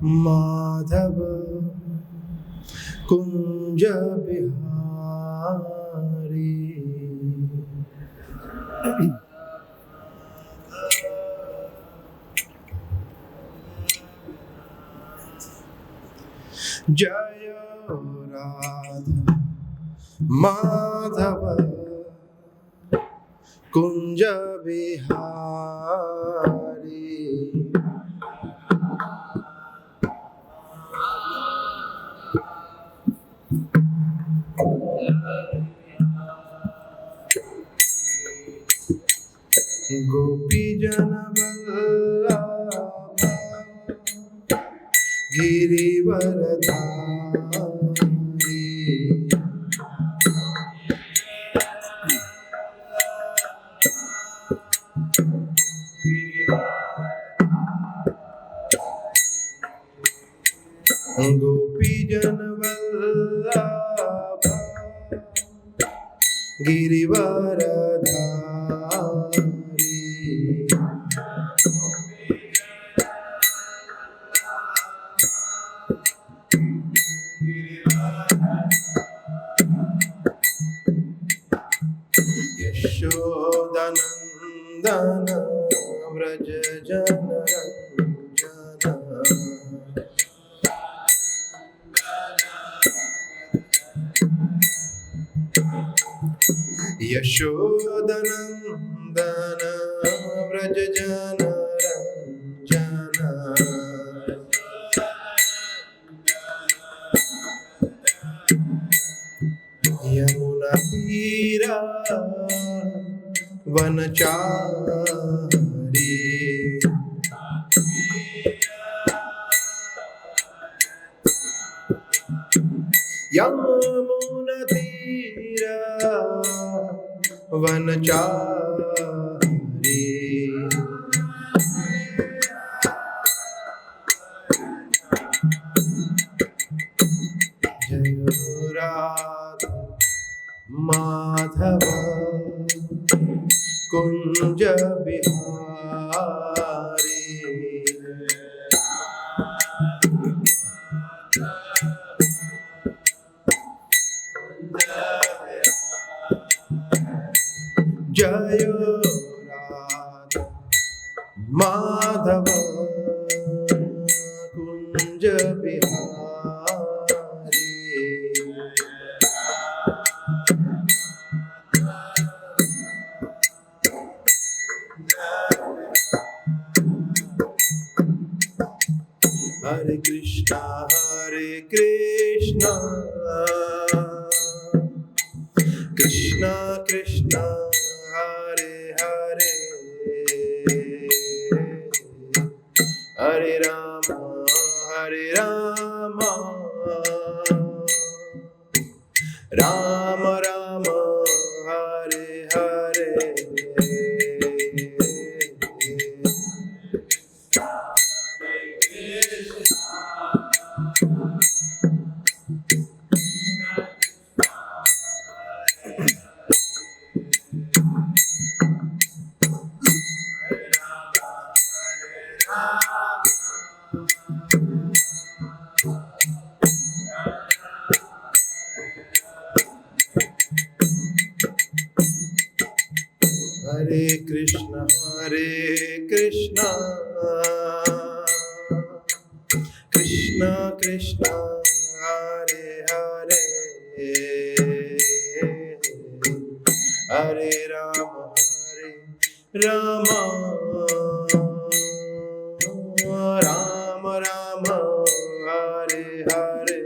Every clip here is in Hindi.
माधव कुंज बिहारी। जय राधा माधव कुंज बिहारी। गोपी जन वल्लभ गिरिवरधारी। गोपी जन वल्लभ गिरिवरधारी। यशोदनंदन व्रज जन रंजन। यशोदनंदन व्रज जन रंजन। यमुना तीरा वनचारी। यमुना तीरा वनचारी। जय राधा माधव कुंज बिहारी। जय राधा माधव कुंज बिहारी। हरे कृष्णा कृष्णा कृष्णा हरे हरे, हरे राम राम राम हरे हरे। हरे कृष्णा कृष्णा कृष्णा हरे हरे, हरे राम राम राम हरे हरे।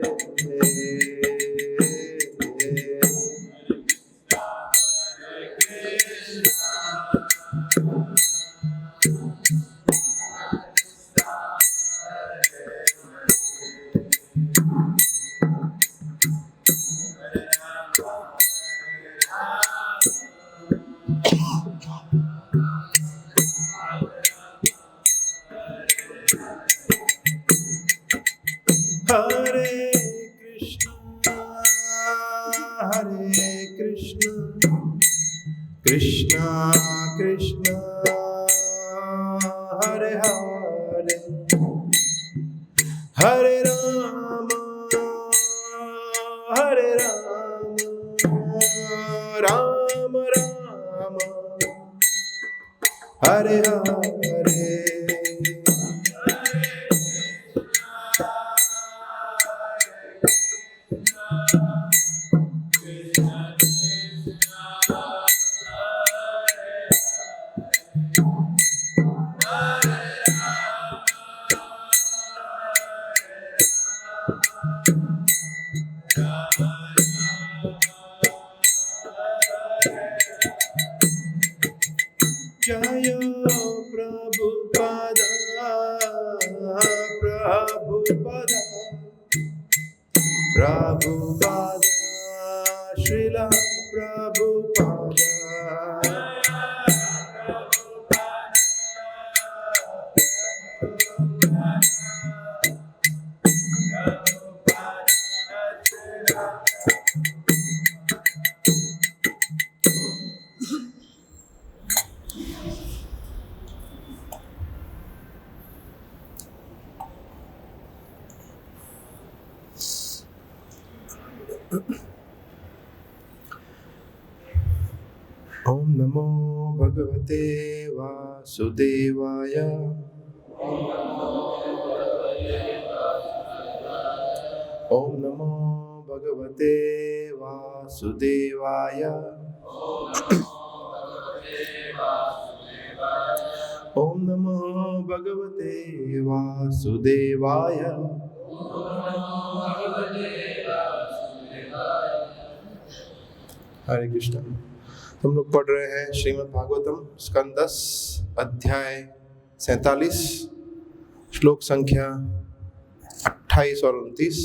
हरे Krishna Krishna Krishna Hare Hare, Hare Rama, Hare Rama, Rama Rama, Hare Hare. Jaya Prabhupada, Prabhupada, Prabhupada, Srila Prabhupada. Om Namo Bhagavate Vasudevaya. Om Namo Bhagavate Vasudevaya. Om Namo Bhagavate Vasudevaya. हरे कृष्ण। हम लोग पढ़ रहे हैं श्रीमद् भागवतम स्कंद 10 अध्याय 47 श्लोक संख्या 28 और 29।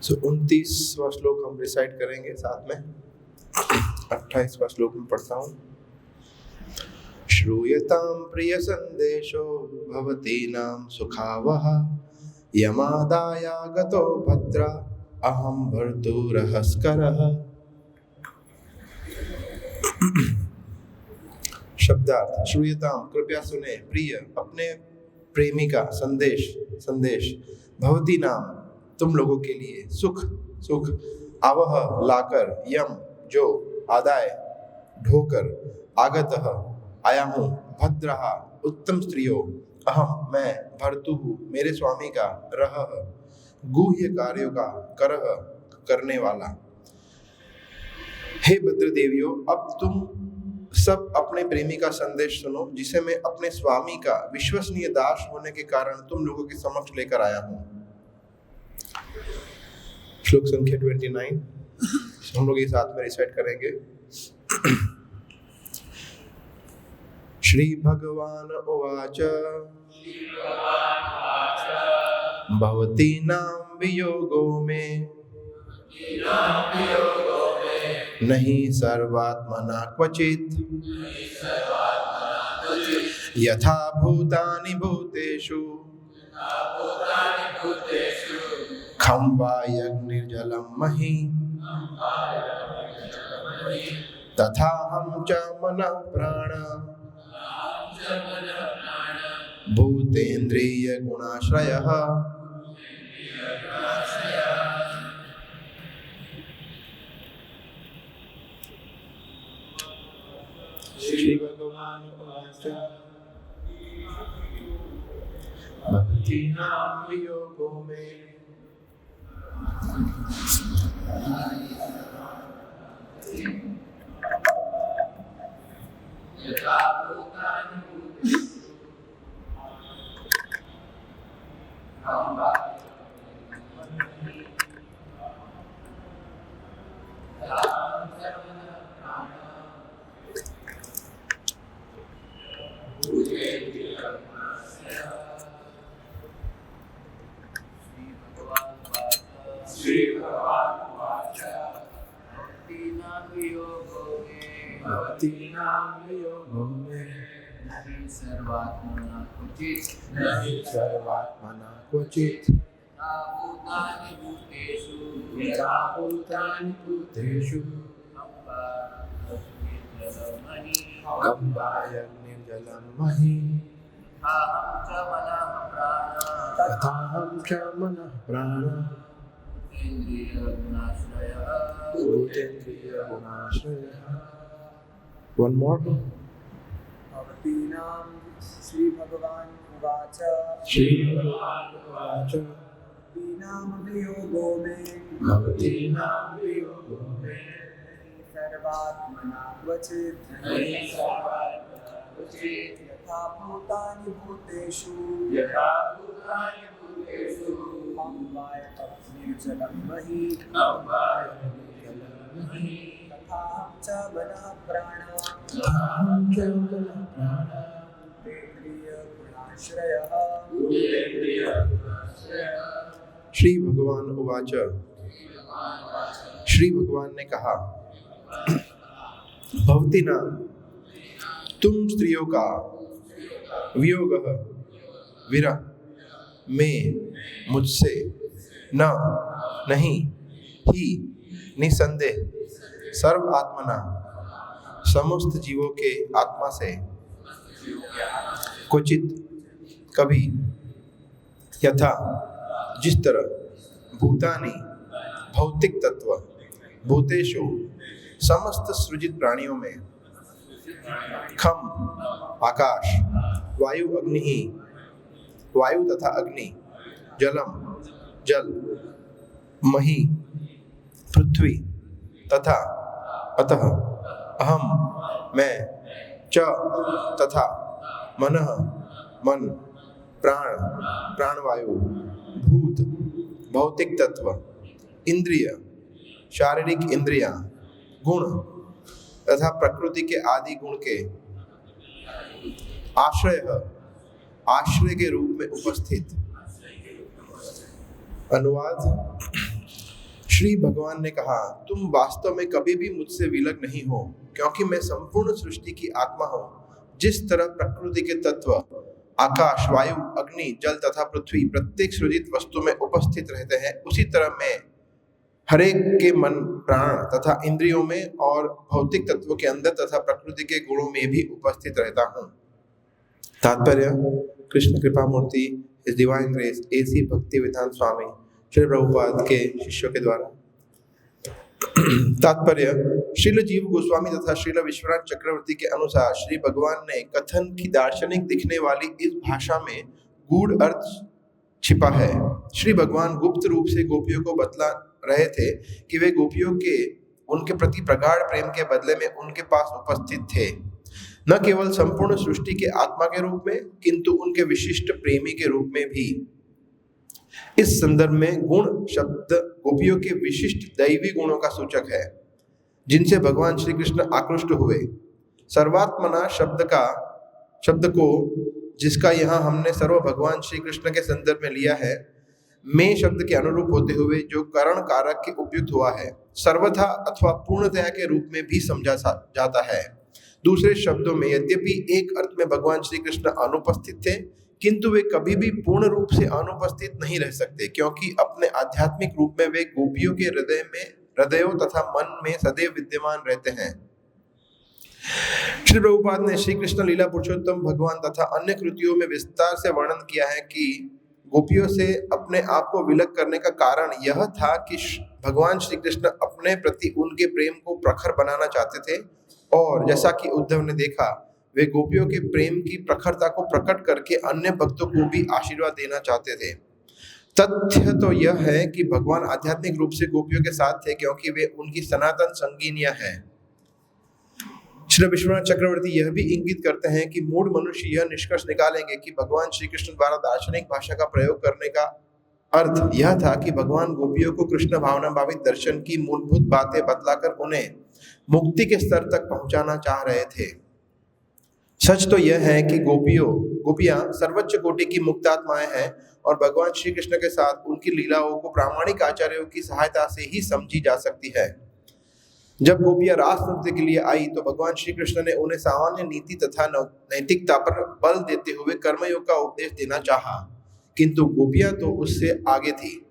29वां श्लोक हम रिसाइट करेंगे साथ में। 28वां श्लोक में पढ़ता हूँ। श्रूयतां प्रिय संदेशो भवतीनां सुखावह यमादायागतो भद्रा अहं भर्तुरहस्करः। शब्दार्थ। श्रूयताम कृपया सुने, प्रिय अपने प्रेमी का संदेश भवती नाम तुम लोगों के लिए, सुख आवह लाकर, यम जो, आदाय ढोकर, आगतः आया हूँ, भद्रः उत्तम स्त्रियों, अहम मैं, भर्तुः मेरे स्वामी का, रहः गुह्य कार्यों का, करह करने वाला। हे भद्र देवियों, अब तुम सब अपने प्रेमी का संदेश सुनो, जिसे मैं अपने स्वामी का विश्वसनीय दास होने के कारण तुम लोगों के समक्ष लेकर आया हूँ। श्लोक संख्या 29 हम लोग ये साथ में रिसाइट करेंगे। श्री भगवान उवाच भवतीनां वियोगो में नहीं सर्वात्मना क्वचित् यथा भूतानि भूतेषु खं वा यज्ञनिर्जलं महि तथा हम च मनः प्राण भूतेन्द्रिय गुणाश्रयः। श्री भगवान भक्तिनां वियोगो में सर्वात्मना क्वचित् भूतानि भूतेषु कं वा यज्ञनिर्जलं महि यथाहं च मनः प्राणः भूतेन्द्रियगुणाश्रयः। One more. भवतीनां श्री भगवान् उवाच श्रीभगवानुवाच भवतीनां वियोगो मे भवतीनां वियोगो मे सर्वात्मना क्वचित् यथा भूतानि भूतेषु निर्जलं महि तथाहं च मनः प्राणः यथाहं च मनः प्राणः भूतेन्द्रियगुणाश्रयः। श्री भगवान उवाच श्री भगवान ने कहा, भवतीनां तुम स्त्रियों का वियोग विरह में मुझसे न नहीं ही निसंदेह सर्व आत्मना समस्त जीवों के आत्मा से क्वचित कभी यथा जिस तरह भूतानि भौतिक तत्व भूतेषु समस्त सृजित प्राणियों में खम आकाश वायु अग्नि ही वायु तथा अग्नि जलम जल मही पृथ्वी तथा अतः अहम मैं च तथा मनः मन प्राण प्राणवायु भूत भौतिक तत्व इंद्रिय शारीरिक इंद्रियां गुण तथा प्रकृति के आदि गुण के आश्रय के रूप में उपस्थित। अनुवाद। श्री भगवान ने कहा, तुम वास्तव में कभी भी मुझसे विलग नहीं हो, क्योंकि मैं संपूर्ण सृष्टि की आत्मा हूँ। जिस तरह प्रकृति के तत्व आकाश वायु अग्नि जल तथा पृथ्वी प्रत्येक सृजित वस्तु में उपस्थित रहते हैं, उसी तरह मैं हरेक के मन प्राण तथा इंद्रियों में और भौतिक तत्वों के अंदर तथा प्रकृति के गुणों में भी उपस्थित रहता हूँ। तात्पर्य। कृष्ण कृपा मूर्ति इस डिवाइन ग्रेस एसी भक्ति विधान स्वामी श्री प्रभुपाद के शिष्यों के द्वारा। तात्पर्य। श्रील जीव गोस्वामी तथा श्रील विश्वनाथ चक्रवर्ती के अनुसार श्री भगवान ने कथन की दार्शनिक दिखने वाली इस भाषा में गूढ़ अर्थ छिपा है। श्री भगवान गुप्त रूप से गोपियों को बतला रहे थे कि वे गोपियों के उनके प्रति प्रगाढ़ प्रेम के बदले में उनके पास उपस्थित थे, न केवल संपूर्ण सृष्टि के आत्मा के रूप में किंतु उनके विशिष्ट प्रेमी के रूप में भी। इस संदर्भ में गुण शब्द गोपियों के विशिष्ट दैवी गुणों का सूचक है, जिनसे भगवान श्री कृष्ण आकृष्ट हुए। सर्वात्मना शब्द को जिसका यहाँ हमने सर्व भगवान श्री कृष्ण के संदर्भ में लिया है, में शब्द के अनुरूप होते हुए जो करण कारक के उपयुक्त हुआ है, सर्वथा अथवा पूर्णतया के रूप में भी समझा जाता है। दूसरे शब्दों में यद्यपि एक अर्थ में भगवान श्री कृष्ण अनुपस्थित थे, किंतु वे कभी भी पूर्ण रूप से अनुपस्थित नहीं रह सकते, क्योंकि अपने आध्यात्मिक रूप में वे गोपियों के हृदयों तथा मन में सदैव विद्यमान रहते हैं। श्री प्रभुपाद ने श्री कृष्ण लीला पुरुषोत्तम भगवान तथा अन्य कृतियों में विस्तार से वर्णन किया है कि गोपियों से अपने आप को विलग करने का कारण यह था कि भगवान श्री कृष्ण अपने प्रति उनके प्रेम को प्रखर बनाना चाहते थे, और जैसा कि उद्धव ने देखा, वे गोपियों के प्रेम की प्रखरता को प्रकट करके अन्य भक्तों को भी आशीर्वाद देना चाहते थे। तथ्य तो यह है कि भगवान आध्यात्मिक रूप से गोपियों के साथ थे, क्योंकि वे उनकी सनातन संगिनियां हैं। श्री विश्वनाथ चक्रवर्ती यह भी इंगित करते हैं कि मूढ़ मनुष्य यह निष्कर्ष निकालेंगे कि भगवान श्री कृष्ण द्वारा दार्शनिक भाषा का प्रयोग करने का अर्थ यह था कि भगवान गोपियों को कृष्ण भावना भावित दर्शन की मूलभूत बातें बतलाकर उन्हें मुक्ति के स्तर तक पहुंचाना चाह रहे थे। सच तो यह है कि गोपियां सर्वोच्च कोटि की मुक्तात्माएं हैं, और भगवान श्री कृष्ण के साथ उनकी लीलाओं को प्रामाणिक आचार्यों की सहायता से ही समझी जा सकती है। जब गोपियां रास नृत्य के लिए आई तो भगवान श्री कृष्ण ने उन्हें सामान्य नीति तथा नैतिकता पर बल देते हुए कर्मयोग का उपदेश देना चाहा, किंतु गोपियां तो उससे आगे थी।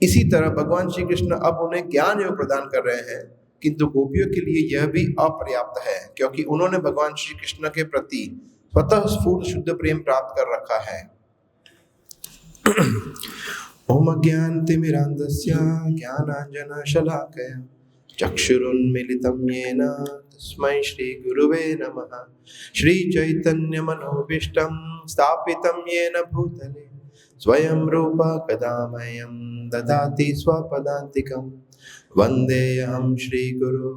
इसी तरह भगवान श्री कृष्ण अब उन्हें ज्ञान योग प्रदान कर रहे हैं, किंतु गोपियों के लिए यह भी अपर्याप्त है, क्योंकि उन्होंने भगवान श्री कृष्ण के प्रति स्वतः स्फूर्त शुद्ध प्रेम प्राप्त कर रखा है। ओम अज्ञानतिमिरान्धस्य ज्ञानाञ्जनशलाकया चक्षुरुन्मिलितं येन तस्मै श्रीगुरुवे नमः। श्रीचैतन्यमनोभीष्टं स्थापितं येन भूतले स्वयं रूप कदा मह्यं ददाति स्वपदान्तिकं। वन्देऽहं श्रीगुरु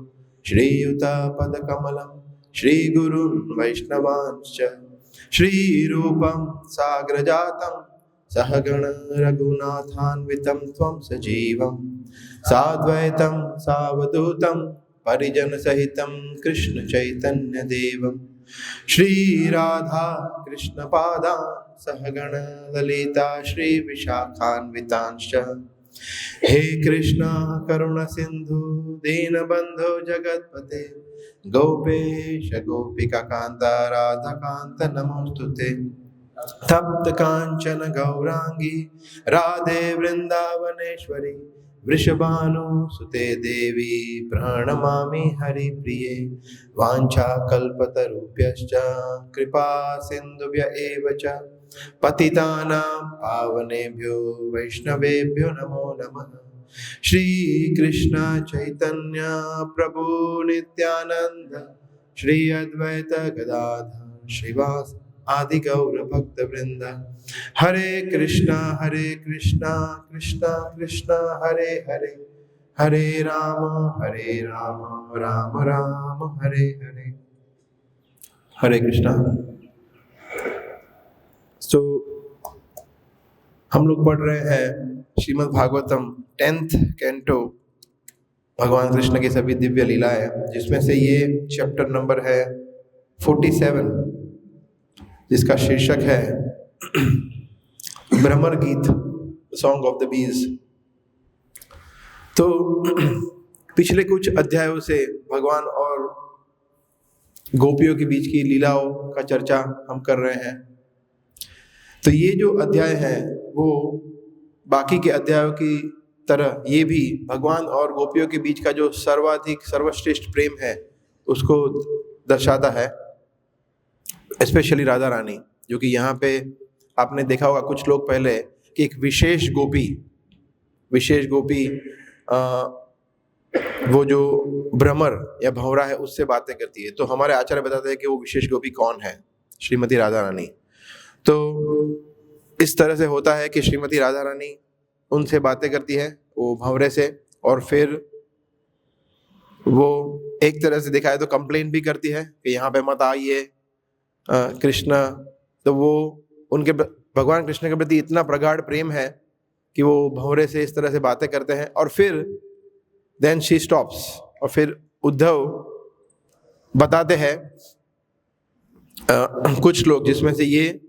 श्रीयुतपदकमलं श्रीगुरुन् वैष्णवांश्च श्रीरूपं साग्रजातं सहगण रघुनाथान्वितं त्वं सजीवं साद्वैतं सावधूतं परिजनसहितं कृष्ण चैतन्यदेवं श्रीराधा कृष्णपादां सहगण ललिता श्रीविशाखान्वितांश्च। हे कृष्ण करुण सिंधु दीनबंधो जगतपते गोपेश गोपिका कांत राधा कांत नमोस्तुते। तप्त कांचन गौरांगी राधे वृंदावनेश्वरी वृषभानुसुते देवी प्रणमामि हरिप्रिये। वाञ्छाकल्पतरुभ्यश्च कृपा सिन्धुभ्य एव च पतितानां पावनेभ्यो वैष्णवेभ्यो नमो नमः। श्री कृष्ण चैतन्य प्रभु नित्यानंद श्री अद्वैत गदाधर श्रीवास आदि गौर भक्त वृंद। हरे कृष्णा कृष्णा कृष्णा हरे हरे हरे राम राम राम हरे हरे। हरे कृष्णा। तो हम लोग पढ़ रहे हैं श्रीमद् भागवतम 10th कैंटो, भगवान कृष्ण की सभी दिव्य लीलाएं, जिसमें से ये चैप्टर नंबर है 47, जिसका शीर्षक है भ्रमर गीत, सॉन्ग ऑफ द बीज। तो पिछले कुछ अध्यायों से भगवान और गोपियों के बीच की लीलाओं का चर्चा हम कर रहे हैं। तो ये जो अध्याय है वो बाकी के अध्यायों की तरह ये भी भगवान और गोपियों के बीच का जो सर्वाधिक सर्वश्रेष्ठ प्रेम है उसको दर्शाता है। स्पेशली राधा रानी, जो कि यहाँ पे आपने देखा होगा कुछ लोग पहले कि एक विशेष गोपी वो जो भ्रमर या भंवरा है उससे बातें करती है। तो हमारे आचार्य बताते हैं कि वो विशेष गोपी कौन है, श्रीमती राधा रानी। तो इस तरह से होता है कि श्रीमती राधा रानी उनसे बातें करती है वो भंवरे से, और फिर वो एक तरह से देखा है तो कंप्लेन भी करती है कि यहाँ पे मत आइए कृष्ण। तो वो उनके भगवान कृष्ण के प्रति इतना प्रगाढ़ प्रेम है कि वो भंवरे से इस तरह से बातें करते हैं, और फिर देन शी स्टॉप्स। और फिर उद्धव बताते हैं कुछ श्लोक, जिसमें से ये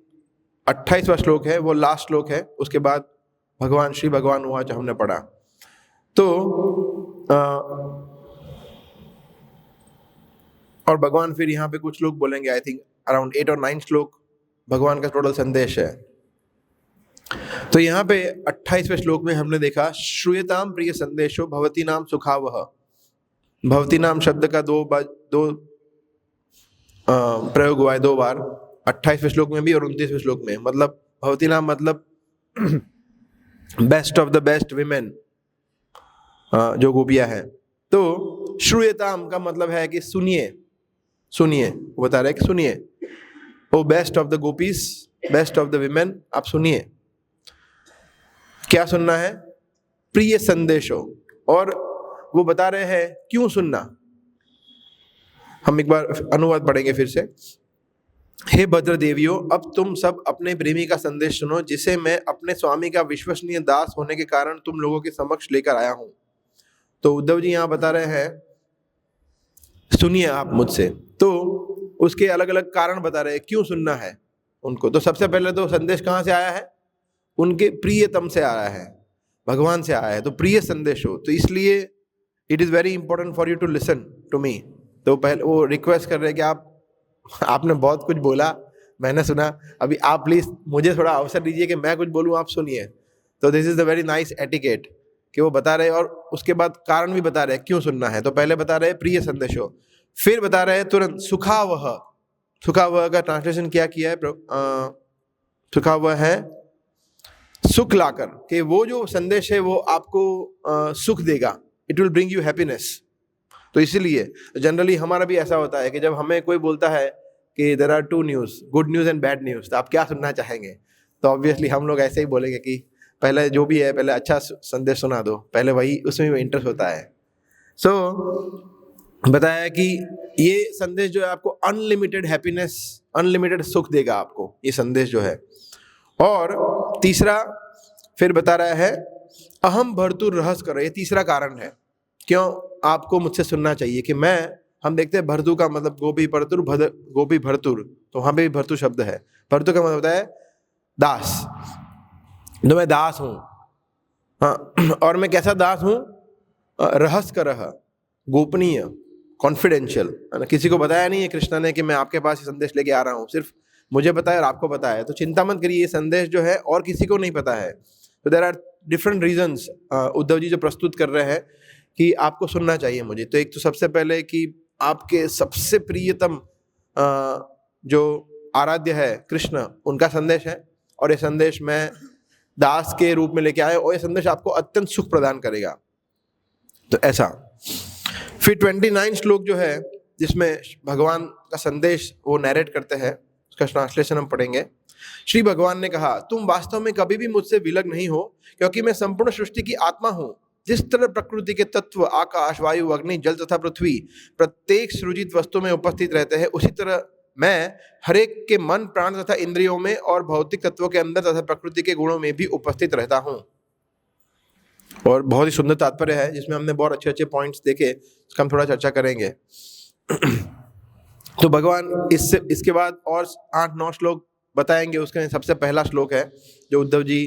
28वां श्लोक है, वो लास्ट श्लोक है। उसके बाद भगवान श्री भगवान हुआ जो हमने पढ़ा। तो और भगवान फिर यहाँ पे कुछ लोग बोलेंगे, आई थिंक अराउंड 8 और 9 श्लोक भगवान का टोटल संदेश है। तो यहाँ पे 28वें श्लोक में हमने देखा श्रूयताम प्रिय संदेशो भवती नाम सुखावह। भवती नाम शब्द का दो प्रयोग हुआ है 2 बार, 28वें श्लोक में भी और 29वें श्लोक में। मतलब भवती नाम मतलब best of the best women जो गोपियां हैं। तो श्रूयताम का मतलब है कि सुनिए, वो बता रहे हैं कि सुनिए, oh best of the gopis, best of the women, आप सुनिए। क्या सुनना है? प्रिय संदेशो। और वो बता रहे हैं क्यों सुनना। हम एक बार अनुवाद पढ़ेंगे फिर से। हे भद्र देवियों, अब तुम सब अपने प्रेमी का संदेश सुनो, जिसे मैं अपने स्वामी का विश्वसनीय दास होने के कारण तुम लोगों के समक्ष लेकर आया हूं। तो उद्धव जी यहाँ बता रहे हैं सुनिए आप मुझसे। तो उसके अलग अलग कारण बता रहे हैं क्यों सुनना है उनको। तो सबसे पहले तो संदेश कहाँ से आया है? उनके प्रियतम से आया है, भगवान से आया है। तो प्रिय संदेश हो, तो इसलिए it is very important for you to listen to me. तो पहले वो रिक्वेस्ट कर रहे हैं कि आपने बहुत कुछ बोला, मैंने सुना, अभी आप प्लीज मुझे थोड़ा अवसर दीजिए कि मैं कुछ बोलूँ, आप सुनिए। तो this is the very nice etiquette कि वो बता रहे हैं और उसके बाद कारण भी बता रहे हैं क्यों सुनना है। तो पहले बता रहे हैं प्रिय संदेशो, फिर बता रहे हैं तुरंत सुखावह। सुखावह का ट्रांसलेशन क्या किया है? सुखावह है सुख लाकर, कि वो जो संदेश है वो आपको सुख देगा, it will bring you happiness. तो इसीलिए जनरली हमारा भी ऐसा होता है कि जब हमें कोई बोलता है कि there are two news, good news and bad news, तो आप क्या सुनना चाहेंगे? तो ऑब्वियसली हम लोग ऐसे ही बोलेंगे कि पहले जो भी है पहले अच्छा संदेश सुना दो, पहले वही उसमें इंटरेस्ट होता है। सो बताया कि ये संदेश जो है आपको अनलिमिटेड हैप्पीनेस, अनलिमिटेड सुख देगा आपको, ये संदेश जो है। और तीसरा फिर बता रहा है अहम भर्तुर रहस्य करो, ये तीसरा कारण है क्यों आपको मुझसे सुनना चाहिए। कि हम देखते हैं भर्तु का मतलब गोपी भर्तुर, गोपी भर्तुर, तो वहाँ पे भी भर्तु शब्द है। भर्तु का मतलब होता है दास, तो मैं दास हूँ। हाँ, और मैं कैसा दास हूँ? रहस्य का रह, गोपनीय, कॉन्फिडेंशियल, है ना। किसी को बताया नहीं है कृष्णा ने कि मैं आपके पास ये संदेश लेके आ रहा हूँ, सिर्फ मुझे पता है और आपको पता है। तो चिंता मत करिए, ये संदेश जो है और किसी को नहीं पता है। तो there are different reasons Uddhav ji जो प्रस्तुत कर रहे हैं कि आपको सुनना चाहिए मुझे। तो एक तो सबसे पहले कि आपके सबसे प्रियतम जो आराध्य है कृष्ण, उनका संदेश है, और ये संदेश मैं दास के रूप में लेके आया, और ये संदेश आपको अत्यंत सुख प्रदान करेगा। तो ऐसा। फिर 29 श्लोक जो है जिसमें भगवान का संदेश वो नैरेट करते हैं, उसका ट्रांसलेशन हम पढ़ेंगे। श्री भगवान ने कहा, तुम वास्तव में कभी भी मुझसे विलग नहीं हो, क्योंकि मैं संपूर्ण सृष्टि की आत्मा हूँ। जिस तरह प्रकृति के तत्व आकाश, वायु, अग्नि, जल तथा पृथ्वी प्रत्येक सृजित वस्तु में उपस्थित रहते हैं, उसी तरह मैं हरेक के मन, प्राण तथा इंद्रियों में और भौतिक तत्वों के अंदर तथा प्रकृति के गुणों में भी उपस्थित रहता हूँ। और बहुत ही सुंदर तात्पर्य है जिसमें हमने बहुत अच्छे अच्छे पॉइंट्स देखे, इसका हम थोड़ा चर्चा करेंगे। तो भगवान इसके बाद और 8-9 श्लोक बताएंगे। उसके सबसे पहला श्लोक है जो उद्धव जी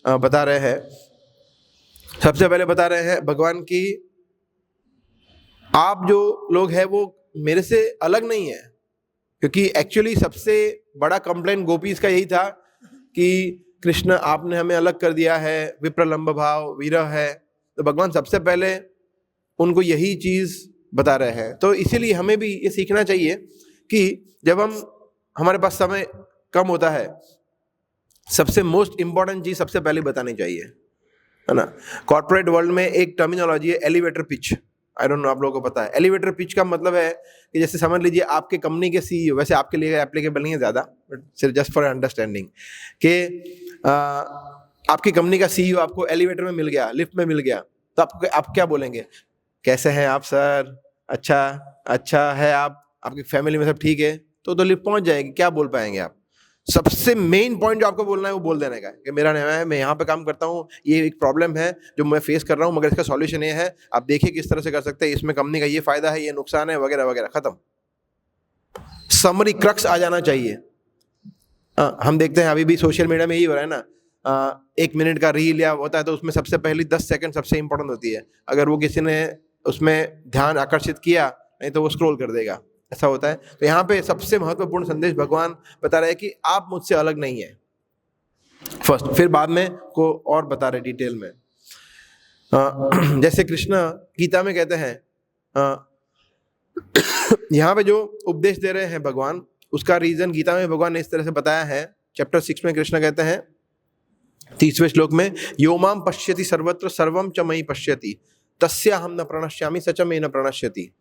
बता रहे हैं। सबसे पहले बता रहे हैं भगवान की आप जो लोग हैं वो मेरे से अलग नहीं है, क्योंकि एक्चुअली सबसे बड़ा कंप्लेंट गोपीज का यही था कि कृष्ण आपने हमें अलग कर दिया है, विप्रलंब भाव, विरह है। तो भगवान सबसे पहले उनको यही चीज बता रहे हैं। तो इसीलिए हमें भी ये सीखना चाहिए कि जब हमारे पास समय कम होता है, सबसे मोस्ट इंपॉर्टेंट चीज सबसे पहले बतानी चाहिए, है ना। कॉर्पोरेट वर्ल्ड में एक टर्मिनोलॉजी है elevator pitch. I don't know आप लोगों को पता है। एलिवेटर पिच का मतलब है कि जैसे समझ लीजिए आपके कंपनी के सीईओ, वैसे आपके लिए एप्लीकेबल नहीं है ज़्यादा, बट सिर्फ जस्ट फॉर अंडरस्टैंडिंग, कि आपकी कंपनी का सीईओ आपको एलिवेटर में मिल गया, लिफ्ट में मिल गया, तो आप क्या बोलेंगे? कैसे हैं आप सर? अच्छा है आप, आपकी फैमिली में सब ठीक है? तो लिफ्ट पहुंच जाएगी। क्या बोल पाएंगे आप? सबसे मेन पॉइंट जो आपको बोलना है वो बोल देने का कि मेरा नाम है, मैं यहाँ पे काम करता हूँ, ये एक प्रॉब्लम है जो मैं फेस कर रहा हूँ, मगर इसका सॉल्यूशन ये है, आप देखिए किस तरह से कर सकते हैं, इसमें कंपनी का ये फायदा है, ये नुकसान है, वगैरह वगैरह, खत्म। समरी क्रक्स आ जाना चाहिए। हम देखते हैं अभी भी सोशल मीडिया में यही हो रहा है ना, 1 मिनट का रील या होता है तो उसमें सबसे पहली 10 सेकंड सबसे इंपॉर्टेंट होती है। अगर वो किसी ने उसमें ध्यान आकर्षित किया, नहीं तो वो स्क्रॉल कर देगा, ऐसा होता है। तो यहाँ पे सबसे महत्वपूर्ण संदेश भगवान बता रहे हैं कि आप मुझसे अलग नहीं है, फर्स्ट। फिर बाद में को और बता रहे डिटेल में। जैसे कृष्ण गीता में कहते हैं, यहाँ पे जो उपदेश दे रहे हैं भगवान, उसका रीजन गीता में भगवान ने इस तरह से बताया है। चैप्टर 6 में कृष्ण कहते हैं 30वें श्लोक में, यो माम पश्यति सर्वत्र सर्वम च मयि पश्यति तस्याहं न प्रणश्यामि सच मे न प्रणश्यति।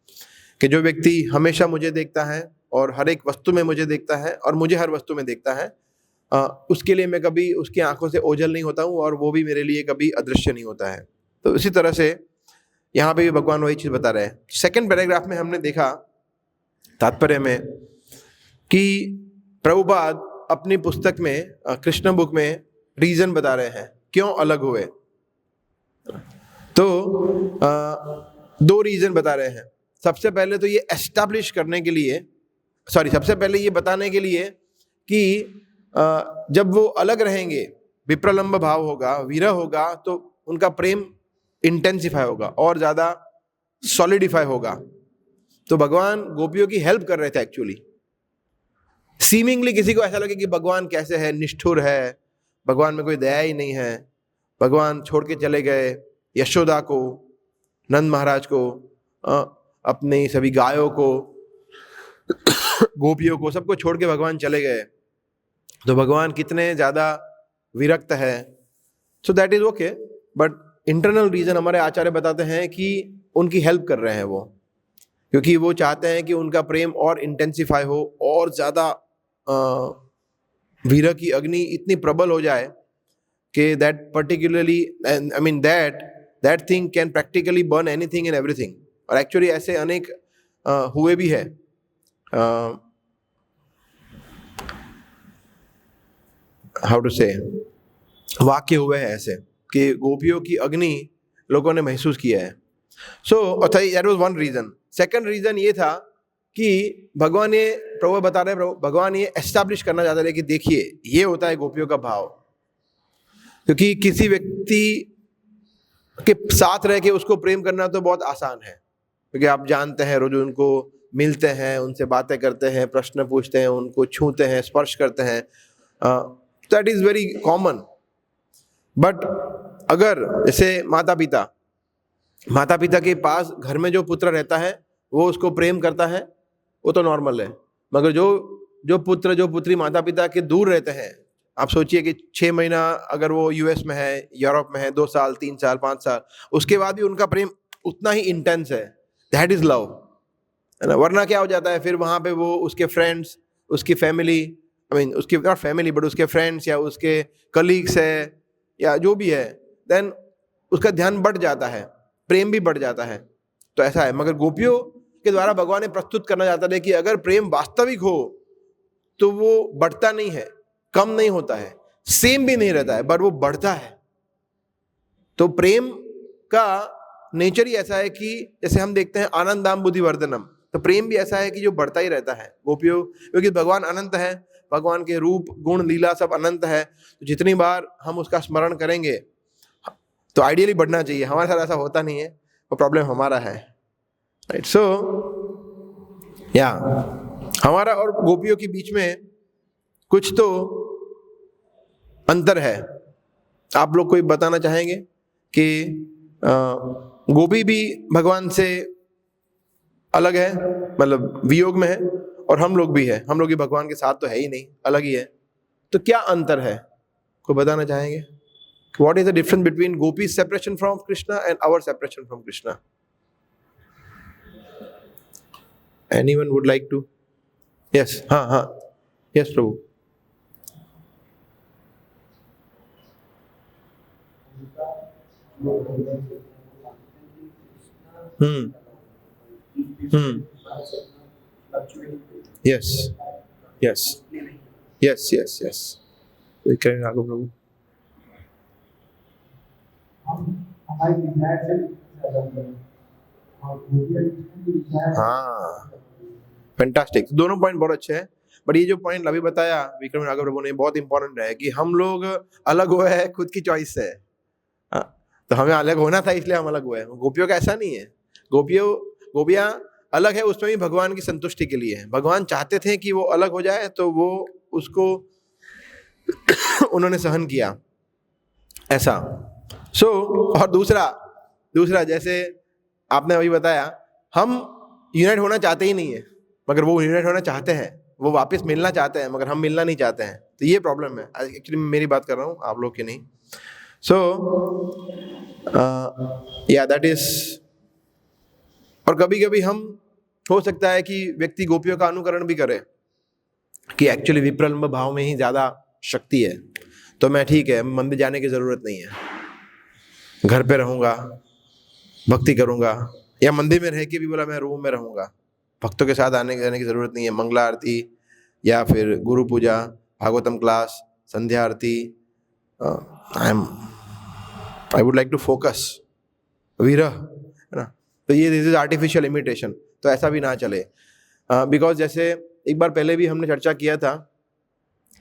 कि जो व्यक्ति हमेशा मुझे देखता है और हर एक वस्तु में मुझे देखता है और मुझे हर वस्तु में देखता है, उसके लिए मैं कभी उसकी आंखों से ओझल नहीं होता हूँ और वो भी मेरे लिए कभी अदृश्य नहीं होता है। तो इसी तरह से यहाँ पे भी भगवान वही चीज़ बता रहे हैं। सेकंड पैराग्राफ में हमने देखा तात्पर्य में कि प्रभुपाद अपनी पुस्तक में, कृष्ण बुक में, रीजन बता रहे हैं क्यों अलग हुए। तो 2 रीजन बता रहे हैं। सबसे पहले तो ये एस्टैब्लिश करने के लिए, सबसे पहले ये बताने के लिए कि जब वो अलग रहेंगे, विप्रलंब भाव होगा, विरह होगा, तो उनका प्रेम इंटेंसिफाई होगा और ज़्यादा सॉलिडिफाई होगा। तो भगवान गोपियों की हेल्प कर रहे थे एक्चुअली। सीमिंगली किसी को ऐसा लगे कि भगवान कैसे है, निष्ठुर है, भगवान में कोई दया ही नहीं है, भगवान छोड़ के चले गए यशोदा को, नंद महाराज को, अपनी सभी गायों को, गोपियों को, सबको छोड़ के भगवान चले गए। तो भगवान कितने ज़्यादा विरक्त है, so that is okay, but internal reason हमारे आचार्य बताते हैं कि उनकी हेल्प कर रहे हैं वो, क्योंकि वो चाहते हैं कि उनका प्रेम और इंटेंसिफाई हो, और ज्यादा वीर की अग्नि इतनी प्रबल हो जाए कि that particularly, I mean that thing can practically burn anything and everything. और एक्चुअली ऐसे अनेक हुए भी है। हाउ टू से, वाक्य हुए हैं ऐसे कि गोपियों की अग्नि लोगों ने महसूस किया है। So that was one reason. Second reason ये था कि भगवान ये, प्रभु बता रहे हैं, भगवान ये एस्टैब्लिश करना चाहते थे कि देखिए ये होता है गोपियों का भाव। क्योंकि किसी व्यक्ति के साथ रह के उसको प्रेम करना तो बहुत आसान है, क्योंकि आप जानते हैं, रोज उनको मिलते हैं, उनसे बातें करते हैं, प्रश्न पूछते हैं, उनको छूते हैं, स्पर्श करते हैं, that is very common. But अगर जैसे माता पिता के पास घर में जो पुत्र रहता है वो उसको प्रेम करता है, वो तो नॉर्मल है। मगर जो पुत्र जो पुत्री माता पिता के दूर रहते हैं, आप सोचिए कि 6 महीना अगर वो यूएस में है, यूरोप में है, 2 साल 3 साल 5 साल, उसके बाद भी उनका प्रेम उतना ही इंटेंस है, दैट इज लव, है ना। वरना क्या हो जाता है फिर वहां पे वो उसके फ्रेंड्स, उसकी फैमिली, आई मीन उसकी नॉट फैमिली बट उसके फ्रेंड्स या उसके कलीग्स है या जो भी है, देन उसका ध्यान बढ़ जाता है, प्रेम भी बढ़ जाता है। तो ऐसा है। मगर गोपियों के द्वारा भगवान ने प्रस्तुत करना चाहता है कि अगर प्रेम वास्तविक हो तो वो बढ़ता नहीं है, कम नहीं होता है, सेम भी नहीं रहता है, बट वो बढ़ता है। तो प्रेम का नेचर ही ऐसा है कि जैसे हम देखते हैं आनंदाम बुद्धि वर्धनम, तो प्रेम भी ऐसा है कि जो बढ़ता ही रहता है गोपियों, क्योंकि भगवान अनंत है, भगवान के रूप गुण लीला सब अनंत है। तो जितनी बार हम उसका स्मरण करेंगे तो आइडियली बढ़ना चाहिए। हमारे साथ ऐसा होता नहीं है, वो प्रॉब्लम हमारा है, राइट। सो या हमारा और गोपियों के बीच में कुछ तो अंतर है। आप लोग कोई बताना चाहेंगे कि गोपी भी भगवान से अलग है, मतलब वियोग में है, और हम लोग भी है, हम लोग भी भगवान के साथ तो है ही नहीं, अलग ही है। तो क्या अंतर है, कोई बताना चाहेंगे? What is the difference between Gopi's separation from Krishna and our separation from Krishna? Anyone would like to? Yes, हाँ, yes, Prabhu. Yes. Karen Raghav Prabhu. हाँ, फैंटास्टिक। दोनों पॉइंट बहुत अच्छे हैं, बट ये जो पॉइंट अभी बताया विक्रम राघव प्रभु ने बहुत इंपॉर्टेंट है कि हम लोग अलग हुए हैं खुद की चॉइस से। तो हमें अलग होना था इसलिए हम अलग हुए। गोपियों का ऐसा नहीं है। गोपियां अलग है उसमें भी भगवान की संतुष्टि के लिए है। भगवान चाहते थे कि वो अलग हो जाए तो वो उसको उन्होंने सहन किया, ऐसा। और दूसरा जैसे आपने अभी बताया, हम यूनाइट होना चाहते ही नहीं है, मगर वो यूनाइट होना चाहते हैं, वो वापस मिलना चाहते हैं, मगर हम मिलना नहीं चाहते हैं। तो ये प्रॉब्लम है। एक्चुअली मेरी बात कर रहा हूँ, आप लोग की नहीं। या दैट इज। और कभी कभी हम, हो सकता है कि व्यक्ति गोपियों का अनुकरण भी करे कि एक्चुअली विप्रलंब भाव में ही ज्यादा शक्ति है, तो मैं ठीक है, मंदिर जाने की जरूरत नहीं है, घर पे रहूंगा, भक्ति करूंगा, या मंदिर में रह के भी बोला मैं रूम में रहूंगा, भक्तों के साथ आने जाने की जरूरत नहीं है। मंगला आरती या फिर गुरु पूजा, भागवतम क्लास, संध्या आरती, I would like to focus viraha, है ना। तो ये दिस इज आर्टिफिशियल इमिटेशन, तो ऐसा भी ना चले। बिकॉज जैसे एक बार पहले भी हमने चर्चा किया था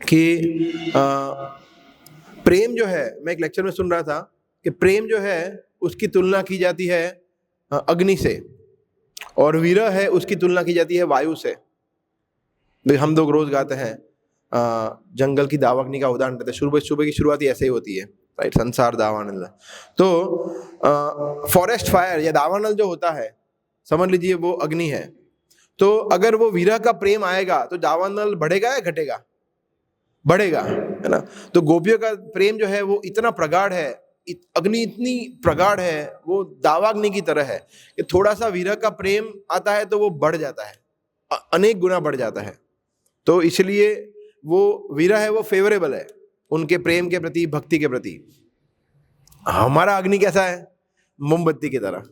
कि प्रेम जो है, मैं एक लेक्चर में सुन रहा था कि प्रेम जो है उसकी तुलना की जाती है अग्नि से, और विरह है उसकी तुलना की जाती है वायु से। हम लोग रोज गाते हैं जंगल की दावाग्नि का उदाहरण देते हैं, सुबह की शुरुआत ही ऐसे ही होती है, राइट। संसार दावानल। तो फॉरेस्ट फायर या दावानल जो होता है, समझ लीजिए वो अग्नि है। तो अगर वो विरह का प्रेम आएगा तो दावानल बढ़ेगा या घटेगा? बढ़ेगा, है ना। तो गोपियों का प्रेम जो है वो इतना प्रगाढ़ है, अग्नि इतनी प्रगाढ़ है, वो दावाग्नि की तरह है कि थोड़ा सा विरह का प्रेम आता है तो वो बढ़ जाता है, अनेक गुना बढ़ जाता है। तो इसलिए वो विरह है वो फेवरेबल है उनके प्रेम के प्रति, भक्ति के प्रति। हमारा अग्नि कैसा है? मोमबत्ती की तरह।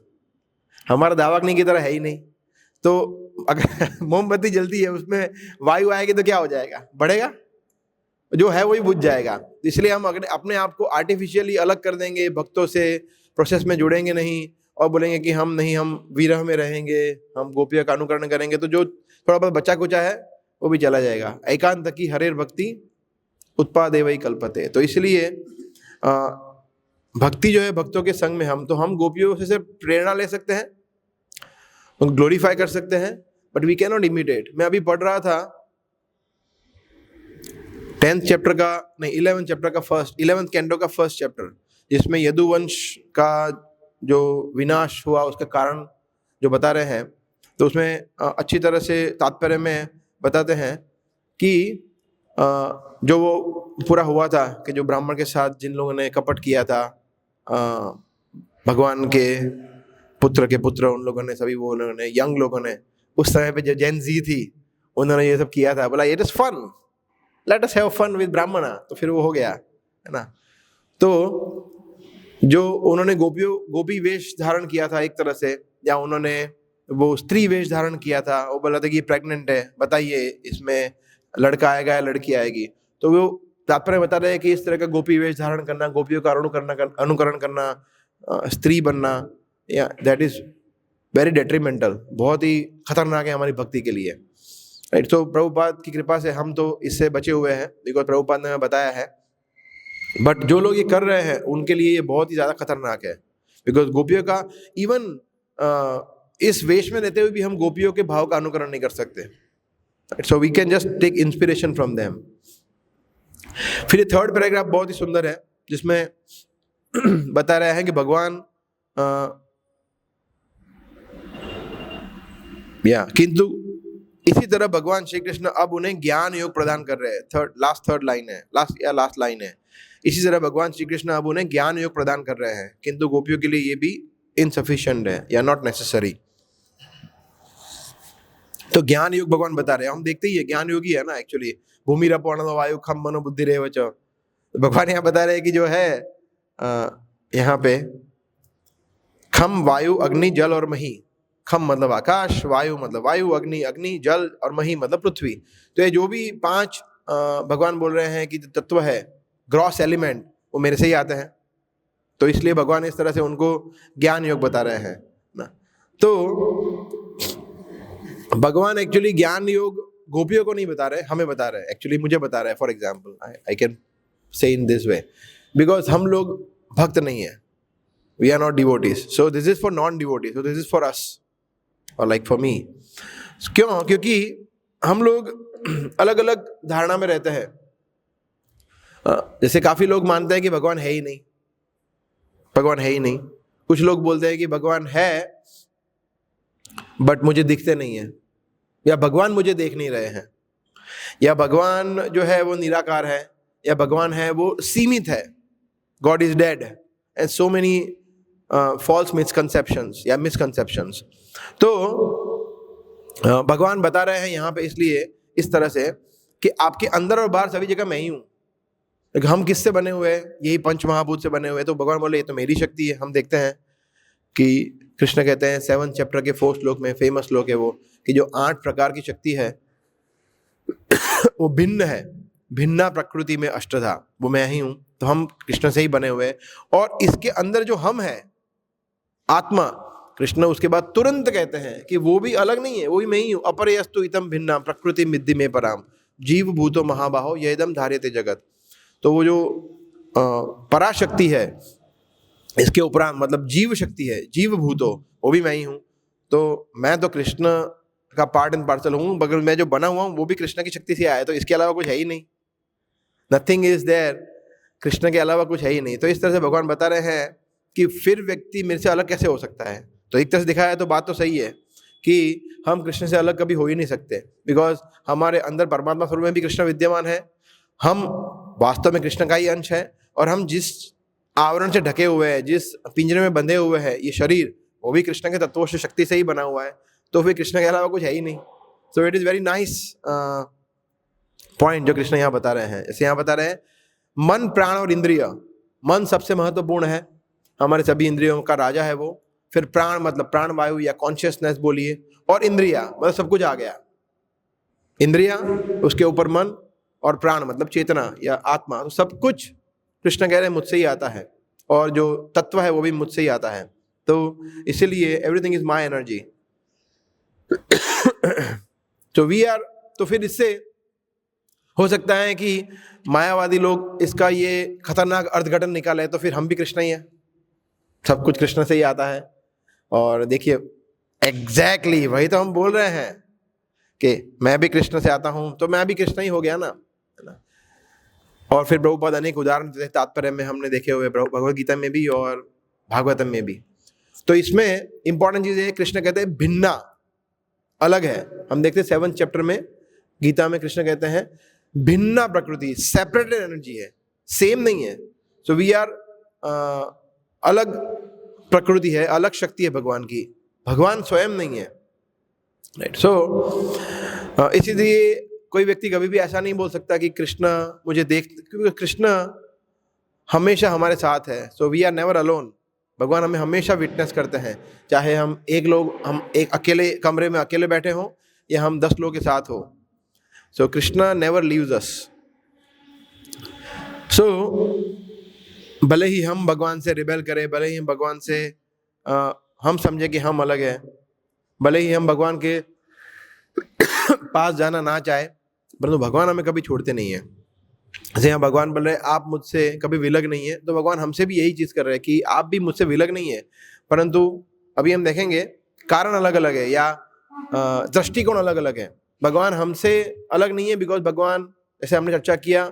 हमारा दावाग्नि की तरह है ही नहीं। तो अगर मोमबत्ती जलती है, उसमें वायु आएगी तो क्या हो जाएगा? बढ़ेगा? जो है वही बुझ जाएगा। इसलिए हम अगर अपने आप को आर्टिफिशियली अलग कर देंगे भक्तों से, प्रोसेस में जुड़ेंगे नहीं और बोलेंगे कि हम नहीं, हम विरह में रहेंगे, हम गोपियों का अनुकरण करेंगे, तो जो थोड़ा बहुत बचा कुचा है वो भी चला जाएगा। एकांत की हरेर भक्ति उत्पादेवै कल्पते। तो इसलिए भक्ति जो है भक्तों के संग में हम गोपियों से सिर्फ प्रेरणा ले सकते हैं, उनको ग्लोरीफाई कर सकते हैं, but we can not imitate. मैं अभी पढ़ रहा था 10th चैप्टर का, नहीं 11th चैप्टर का 11th कैंटो का 1st चैप्टर, जिसमें यदुवंश का जो विनाश हुआ उसका कारण जो बता रहे हैं। तो उसमें अच्छी तरह से तात्पर्य में बताते हैं कि जो वो पूरा हुआ था कि जो ब्राह्मण के साथ जिन लोगों ने कपट किया था, भगवान के पुत्र उन लोगों ने, सभी वो उन्होंने, यंग लोगों ने, उस समय पे जो जेन जी थी उन्होंने ये सब किया था। बोला it is fun, let us have fun with Brahmana. तो फिर वो हो गया, है ना। तो जो उन्होंने गोपी वेश धारण किया था एक तरह से, या उन्होंने वो स्त्री वेश धारण किया था, वो बोला था कि प्रेग्नेंट है, बताइए इसमें लड़का आएगा या लड़की आएगी। तो वो तात्पर्य बता रहे हैं कि इस तरह का गोपी वेश धारण करना, गोपियों का अनुकरण करना, स्त्री बनना, या दैट इज वेरी डेट्रीमेंटल, बहुत ही खतरनाक है हमारी भक्ति के लिए, राइट। तो प्रभुपाद की कृपा से हम तो इससे बचे हुए हैं, बिकॉज प्रभुपाद ने हमें बताया है। बट जो लोग ये कर रहे हैं उनके लिए ये बहुत ही ज़्यादा खतरनाक है, बिकॉज गोपियों का इवन इस वेश में रहते हुए भी हम गोपियों के भाव का अनुकरण नहीं कर सकते। So we can just take inspiration from them. फिर 3rd पैराग्राफ बहुत ही सुंदर है, जिसमें बता रहे हैं कि भगवान किंतु इसी तरह भगवान श्री कृष्ण अब उन्हें ज्ञान योग प्रदान कर रहे हैं। लास्ट लाइन है। इसी तरह भगवान श्री कृष्ण अब उन्हें ज्ञान योग प्रदान कर रहे हैं, किंतु गोपियों के लिए ये भी इनसफिशिएंट है या नॉट नेसेसरी। तो ज्ञान योग भगवान बता रहे हैं, हम देखते ही है ज्ञान योगी है ना एक्चुअली, भूमि रपो वायु खम मनो बुद्धि रेव च। भगवान यहाँ बता रहे हैं कि जो है यहाँ पे खम, वायु, अग्नि, जल और मही। खम मतलब आकाश, वायु मतलब वायु, अग्नि जल और मही मतलब पृथ्वी। तो ये जो भी 5 भगवान बोल रहे हैं कि तत्व है, ग्रॉस एलिमेंट, वो मेरे से ही आते हैं। तो इसलिए भगवान इस तरह से उनको ज्ञान योग बता रहे हैं ना। तो भगवान एक्चुअली ज्ञान योग गोपियों को नहीं बता रहे, हमें बता रहे हैं, एक्चुअली मुझे बता रहे हैं। For example I can say in this way, because हम लोग भक्त नहीं है, we are not devotees, so this is for non devotees, so this is for us और लाइक फॉर मी। क्यों? क्योंकि हम लोग अलग अलग धारणा में रहते हैं। जैसे काफी लोग मानते हैं कि भगवान है ही नहीं, भगवान है ही नहीं। कुछ लोग बोलते हैं कि भगवान है बट मुझे दिखते नहीं है, या भगवान मुझे देख नहीं रहे हैं, या भगवान जो है वो निराकार है, या भगवान है वो सीमित है, God is dead, and so many false misconceptions या मिसकंसेप्शंस। तो भगवान बता रहे हैं यहाँ पे इसलिए इस तरह से कि आपके अंदर और बाहर सभी जगह मैं ही हूँ। हम किससे बने हुए हैं? यही पंच महाभूत से बने हुए हैं। तो भगवान बोले ये तो मेरी शक्ति है। हम देखते हैं कि कृष्ण कहते हैं 7th चैप्टर के 4th श्लोक में, फेमस श्लोक है वो, कि जो 8 प्रकार की शक्ति है वो भिन्न है, भिन्ना प्रकृति में अष्टधा, वो मैं ही हूँ। तो हम कृष्ण से ही बने हुए हैं, और इसके अंदर जो हम है आत्मा, कृष्ण उसके बाद तुरंत कहते हैं कि वो भी अलग नहीं है, वो भी मैं ही हूँ। अपरेयस्तु इतम भिन्ना प्रकृति मिद्धि में पराम जीव भूतो महाबाहो यदम धार्यते जगत। तो वो जो पराशक्ति है इसके उपरांत मतलब जीव शक्ति है, जीव भूतो, वो भी मैं ही हूँ। तो मैं तो कृष्ण का पार्ट एंड पार्सल हूँ, मगर मैं जो बना हुआ हूँ वो भी कृष्ण की शक्ति से आया है। तो इसके अलावा कुछ है ही नहीं, नथिंग इज देयर, कृष्ण के अलावा कुछ है ही नहीं। तो इस तरह से भगवान बता रहे हैं कि फिर व्यक्ति मेरे से अलग कैसे हो सकता है। तो एक तरह से दिखाया है तो बात तो सही है कि हम कृष्ण से अलग कभी हो ही नहीं सकते, बिकॉज हमारे अंदर परमात्मा स्वरूप में भी कृष्ण विद्यमान है, हम वास्तव में कृष्ण का ही अंश है, और हम जिस आवरण से ढके हुए हैं, जिस पिंजरे में बंधे हुए हैं, ये शरीर वो भी कृष्ण के तत्वों से शक्ति से ही बना हुआ है, तो फिर कृष्ण के अलावा कुछ है ही नहीं। So it is very nice point जो कृष्ण यहाँ बता रहे हैं। जैसे यहाँ बता रहे हैं मन, प्राण और इंद्रिय। मन सबसे महत्वपूर्ण है, हमारे सभी इंद्रियों का राजा है वो। फिर प्राण मतलब प्राण वायु या कॉन्शियसनेस बोलिए, और इंद्रिया मतलब सब कुछ आ गया। इंद्रिया, उसके ऊपर मन, और प्राण मतलब चेतना या आत्मा। तो सब कुछ कृष्ण कह रहे हैं मुझसे ही आता है, और जो तत्व है वो भी मुझसे ही आता है। तो इसीलिए एवरीथिंग इज माई एनर्जी। तो वी आर, तो फिर इससे हो सकता है कि मायावादी लोग इसका ये खतरनाक अर्थघटन निकाले, तो फिर हम भी कृष्ण ही हैं, सब कुछ कृष्ण से ही आता है। और देखिए एग्जैक्टली वही तो हम बोल रहे हैं कि मैं भी कृष्ण से आता हूं, तो मैं भी कृष्ण ही हो गया ना, है ना। और फिर प्रभुपाद अनेक उदाहरण देते हैं, तात्पर्य में हमने देखे हुए भगवद गीता में भी और भागवतम में भी। तो इसमें इंपॉर्टेंट चीज है, कृष्ण कहते हैं भिन्ना, अलग है। हम देखते हैं 7th चैप्टर में गीता में कृष्ण कहते हैं भिन्ना प्रकृति, सेपरेटेड एनर्जी है, सेम नहीं है। सो वी आर अलग प्रकृति है, अलग शक्ति है भगवान की, भगवान स्वयं नहीं है, राइट। सो इसीलिए कोई व्यक्ति कभी भी ऐसा नहीं बोल सकता कि कृष्ण मुझे देख, क्योंकि कृष्ण हमेशा हमारे साथ है। So we are never alone. भगवान हमें हमेशा विटनेस करते हैं, चाहे हम एक अकेले कमरे में अकेले बैठे हों या हम 10 लोगों के साथ हो। सो कृष्णा नेवर लीव्स अस। सो भले ही हम भगवान से रिबेल करें, भले ही हम भगवान से हम समझे कि हम अलग हैं, भले ही हम भगवान के पास जाना ना चाहे, परंतु भगवान हमें कभी छोड़ते नहीं है। जैसे यहाँ भगवान बोल रहे हैं आप मुझसे कभी विलग नहीं है, तो भगवान हमसे भी यही चीज कर रहे हैं कि आप भी मुझसे विलग नहीं है। परंतु अभी हम देखेंगे कारण अलग अलग है, या दृष्टिकोण अलग अलग है। भगवान हमसे अलग नहीं है बिकॉज भगवान, जैसे हमने चर्चा किया,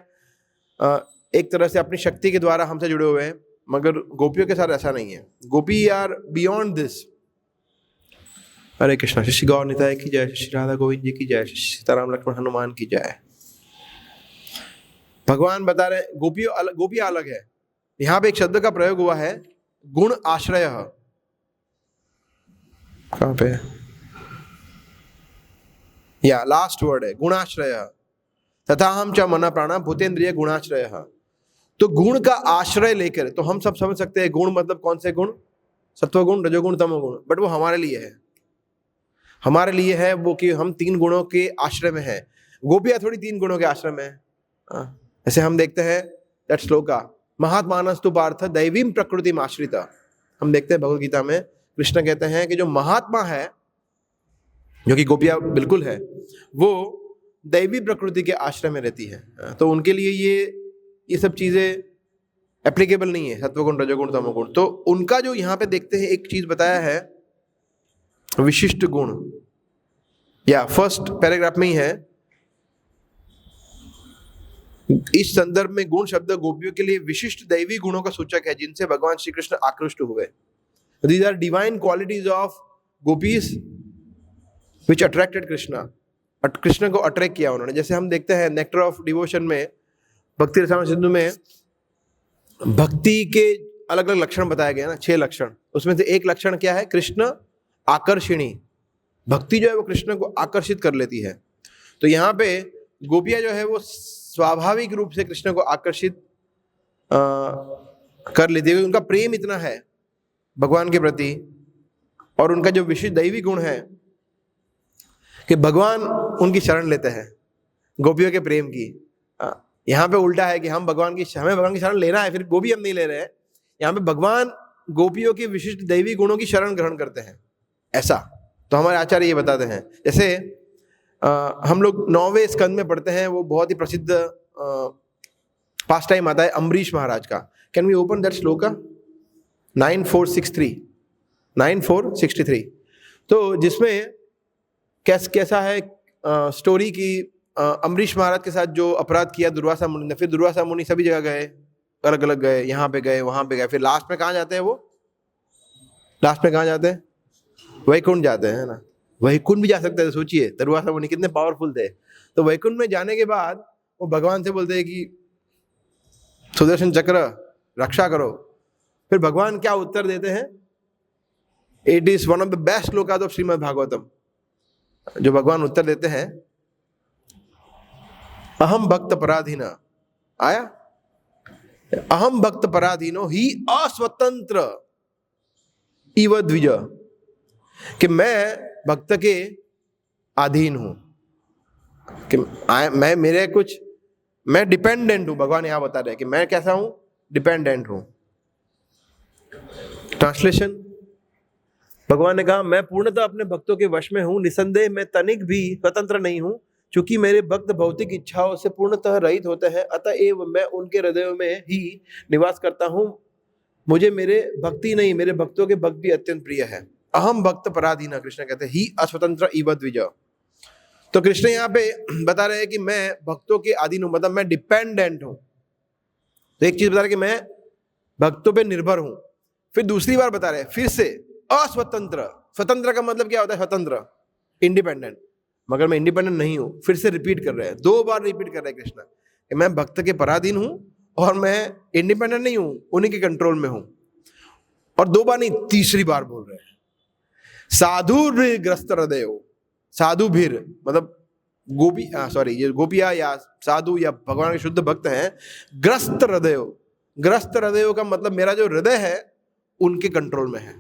एक तरह से अपनी शक्ति के द्वारा हमसे जुड़े हुए हैं, मगर गोपियों के साथ ऐसा नहीं है। गोपी आर बियॉन्ड दिस। हरे कृष्णा। श्री गौर निताय की जय, श्री राधा गोविंद जी की जय, श्री सीताराम लक्ष्मण हनुमान की जय। भगवान बता रहे गोपियां अलग है। यहां पे एक शब्द का प्रयोग हुआ है, गुण आश्रय। कहां पे, या लास्ट वर्ड है गुणाश्रय। तथा हम च मन प्राण भूतेन्द्रिय गुणाश्रय। तो गुण का आश्रय लेकर, तो हम सब समझ सकते हैं गुण मतलब कौन से गुण, सत्वगुण, रजोगुण, तमोगुण। बट वो हमारे लिए है, हमारे लिए है वो कि हम 3 गुणों के आश्रय में है। गोपियां थोड़ी 3 गुणों के आश्रय में है। ऐसे हम देखते हैं दैट श्लोका महात्मानस्तु पार्थ दैवीं प्रकृतिम आश्रिता। हम देखते हैं भगवद गीता में कृष्ण कहते हैं कि जो महात्मा है, जो कि गोपियां बिल्कुल है, वो दैवी प्रकृति के आश्रय में रहती है। तो उनके लिए ये सब चीजें एप्लीकेबल नहीं है, सत्वगुण, रजोगुण, तमोगुण। तो उनका जो यहाँ पे देखते हैं एक चीज बताया है, विशिष्ट गुण, या फर्स्ट पैराग्राफ में ही है। इस संदर्भ में गुण शब्द गोपियों के लिए विशिष्ट दैवी गुणों का सूचक है, जिनसे भगवान श्री कृष्ण आकृष्ट हुए। These are divine qualities of gopis which attracted Krishna. Krishna को अट्रैक्ट किया उन्होंने। जैसे हम देखते हैं नेक्टर ऑफ डिवोशन में, भक्ति रसायन सिंधु में भक्ति के अलग अलग लक्षण बताए गए ना, 6 लक्षण। उसमें से एक लक्षण क्या है, कृष्ण आकर्षिणी। भक्ति जो है वो कृष्ण को आकर्षित कर लेती है। तो यहाँ पे गोपियां जो है वो स्वाभाविक रूप से कृष्ण को आकर्षित कर लेती है। उनका प्रेम इतना है भगवान के प्रति, और उनका जो विशिष्ट दैवी गुण है कि भगवान उनकी शरण लेते हैं, गोपियों के प्रेम की। यहाँ पे उल्टा है कि हमें भगवान की शरण लेना है, फिर वो भी हम नहीं ले रहे हैं। यहाँ पे भगवान गोपियों के विशिष्ट दैवी गुणों की शरण ग्रहण करते हैं, ऐसा। तो हमारे आचार्य ये बताते हैं। जैसे हम लोग 9वें स्कंद में पढ़ते हैं, वो बहुत ही प्रसिद्ध पास टाइम आता है अम्बरीश महाराज का। Can we open that shloka 9463। तो जिसमें कैसा है स्टोरी की, अम्बरीश महाराज के साथ जो अपराध किया दुर्वासा मुनि ने, फिर दुर्वासा मुनि सभी जगह गए, अलग अलग गए, यहाँ पे गए, वहां पे गए, फिर लास्ट में कहाँ जाते हैं वो, लास्ट में कहाँ जाते हैं, वैकुंठ जाते हैं, है ना। वैकुंठ भी जा सकते थे, सोचिए दुर्वासा मुनि कितने पावरफुल थे। तो वैकुंठ में जाने के बाद वो भगवान से बोलते हैं कि सुदर्शन चक्र रक्षा करो। फिर भगवान क्या उत्तर देते हैं? It is one of the best shlokas of Shrimad Bhagavatam. जो भगवान उत्तर देते हैं, अहम भक्त पराधीना, आया, अहम भक्त पराधीनो ही अस्वतंत्र इव द्विज, कि मैं भक्त के अधीन हूं, कि मैं डिपेंडेंट हूं। भगवान यहां बता रहे हैं कि मैं कैसा हूं? डिपेंडेंट हूं। ट्रांसलेशन, भगवान ने कहा मैं पूर्णतः अपने भक्तों के वश में हूं, निसंदेह मैं तनिक भी स्वतंत्र नहीं हूं, क्योंकि मेरे भक्त भौतिक इच्छाओं से पूर्णतः रहित होते हैं, अतएव मैं उनके हृदयों में ही निवास करता हूं। मुझे मेरे भक्ति नहीं, मेरे भक्तों के भक्त भी अत्यंत प्रिय है। अहम भक्त पराधीना, कृष्ण कहते हैं ही अस्वतंत्र इव द्विज। तो कृष्ण यहाँ पे बता रहे हैं कि मैं भक्तों के अधीन हूं, मतलब मैं डिपेंडेंट हूं। तो एक चीज बता रहे कि मैं भक्तों पे निर्भर हूं। फिर दूसरी बार बता रहे हैं फिर से अस्वतंत्र। स्वतंत्र का मतलब क्या होता है? स्वतंत्र, इंडिपेंडेंट। मगर मैं इंडिपेंडेंट नहीं हूं। फिर से रिपीट कर रहे हैं, 2 बार रिपीट कर रहे हैं कृष्ण कि मैं भक्त के पराधीन हूं और मैं इंडिपेंडेंट नहीं हूं, उन्हीं के कंट्रोल में हूं। और 2 बार नहीं, तीसरी बार बोल रहे हैं साधुर्ग्रस्त हृदय। साधु भीर मतलब ये गोपिया या साधु या भगवान के शुद्ध भक्त हैं। ग्रस्त हृदय, ग्रस्त हृदय का मतलब मेरा जो हृदय है उनके कंट्रोल में है।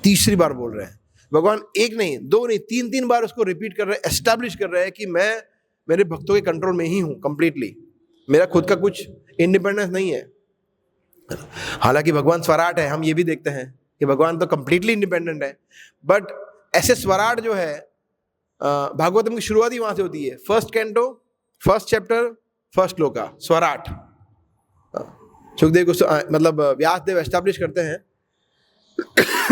तीसरी बार बोल रहे हैं भगवान, 1 नहीं 2 नहीं 3 बार उसको रिपीट कर रहे हैं, एस्टैब्लिश कर रहे हैं कि मैं मेरे भक्तों के कंट्रोल में ही हूं कंप्लीटली। मेरा खुद का कुछ इंडिपेंडेंस नहीं है। हालांकि भगवान स्वराट है, हम ये भी देखते हैं कि भगवान तो कंप्लीटली इंडिपेंडेंट है, बट ऐसे स्वराट जो है भागवतम की शुरुआत ही वहां से होती है। First canto, first chapter, first shloka, स्वराट। सुखदेव को मतलब व्यासदेव एस्टैब्लिश करते हैं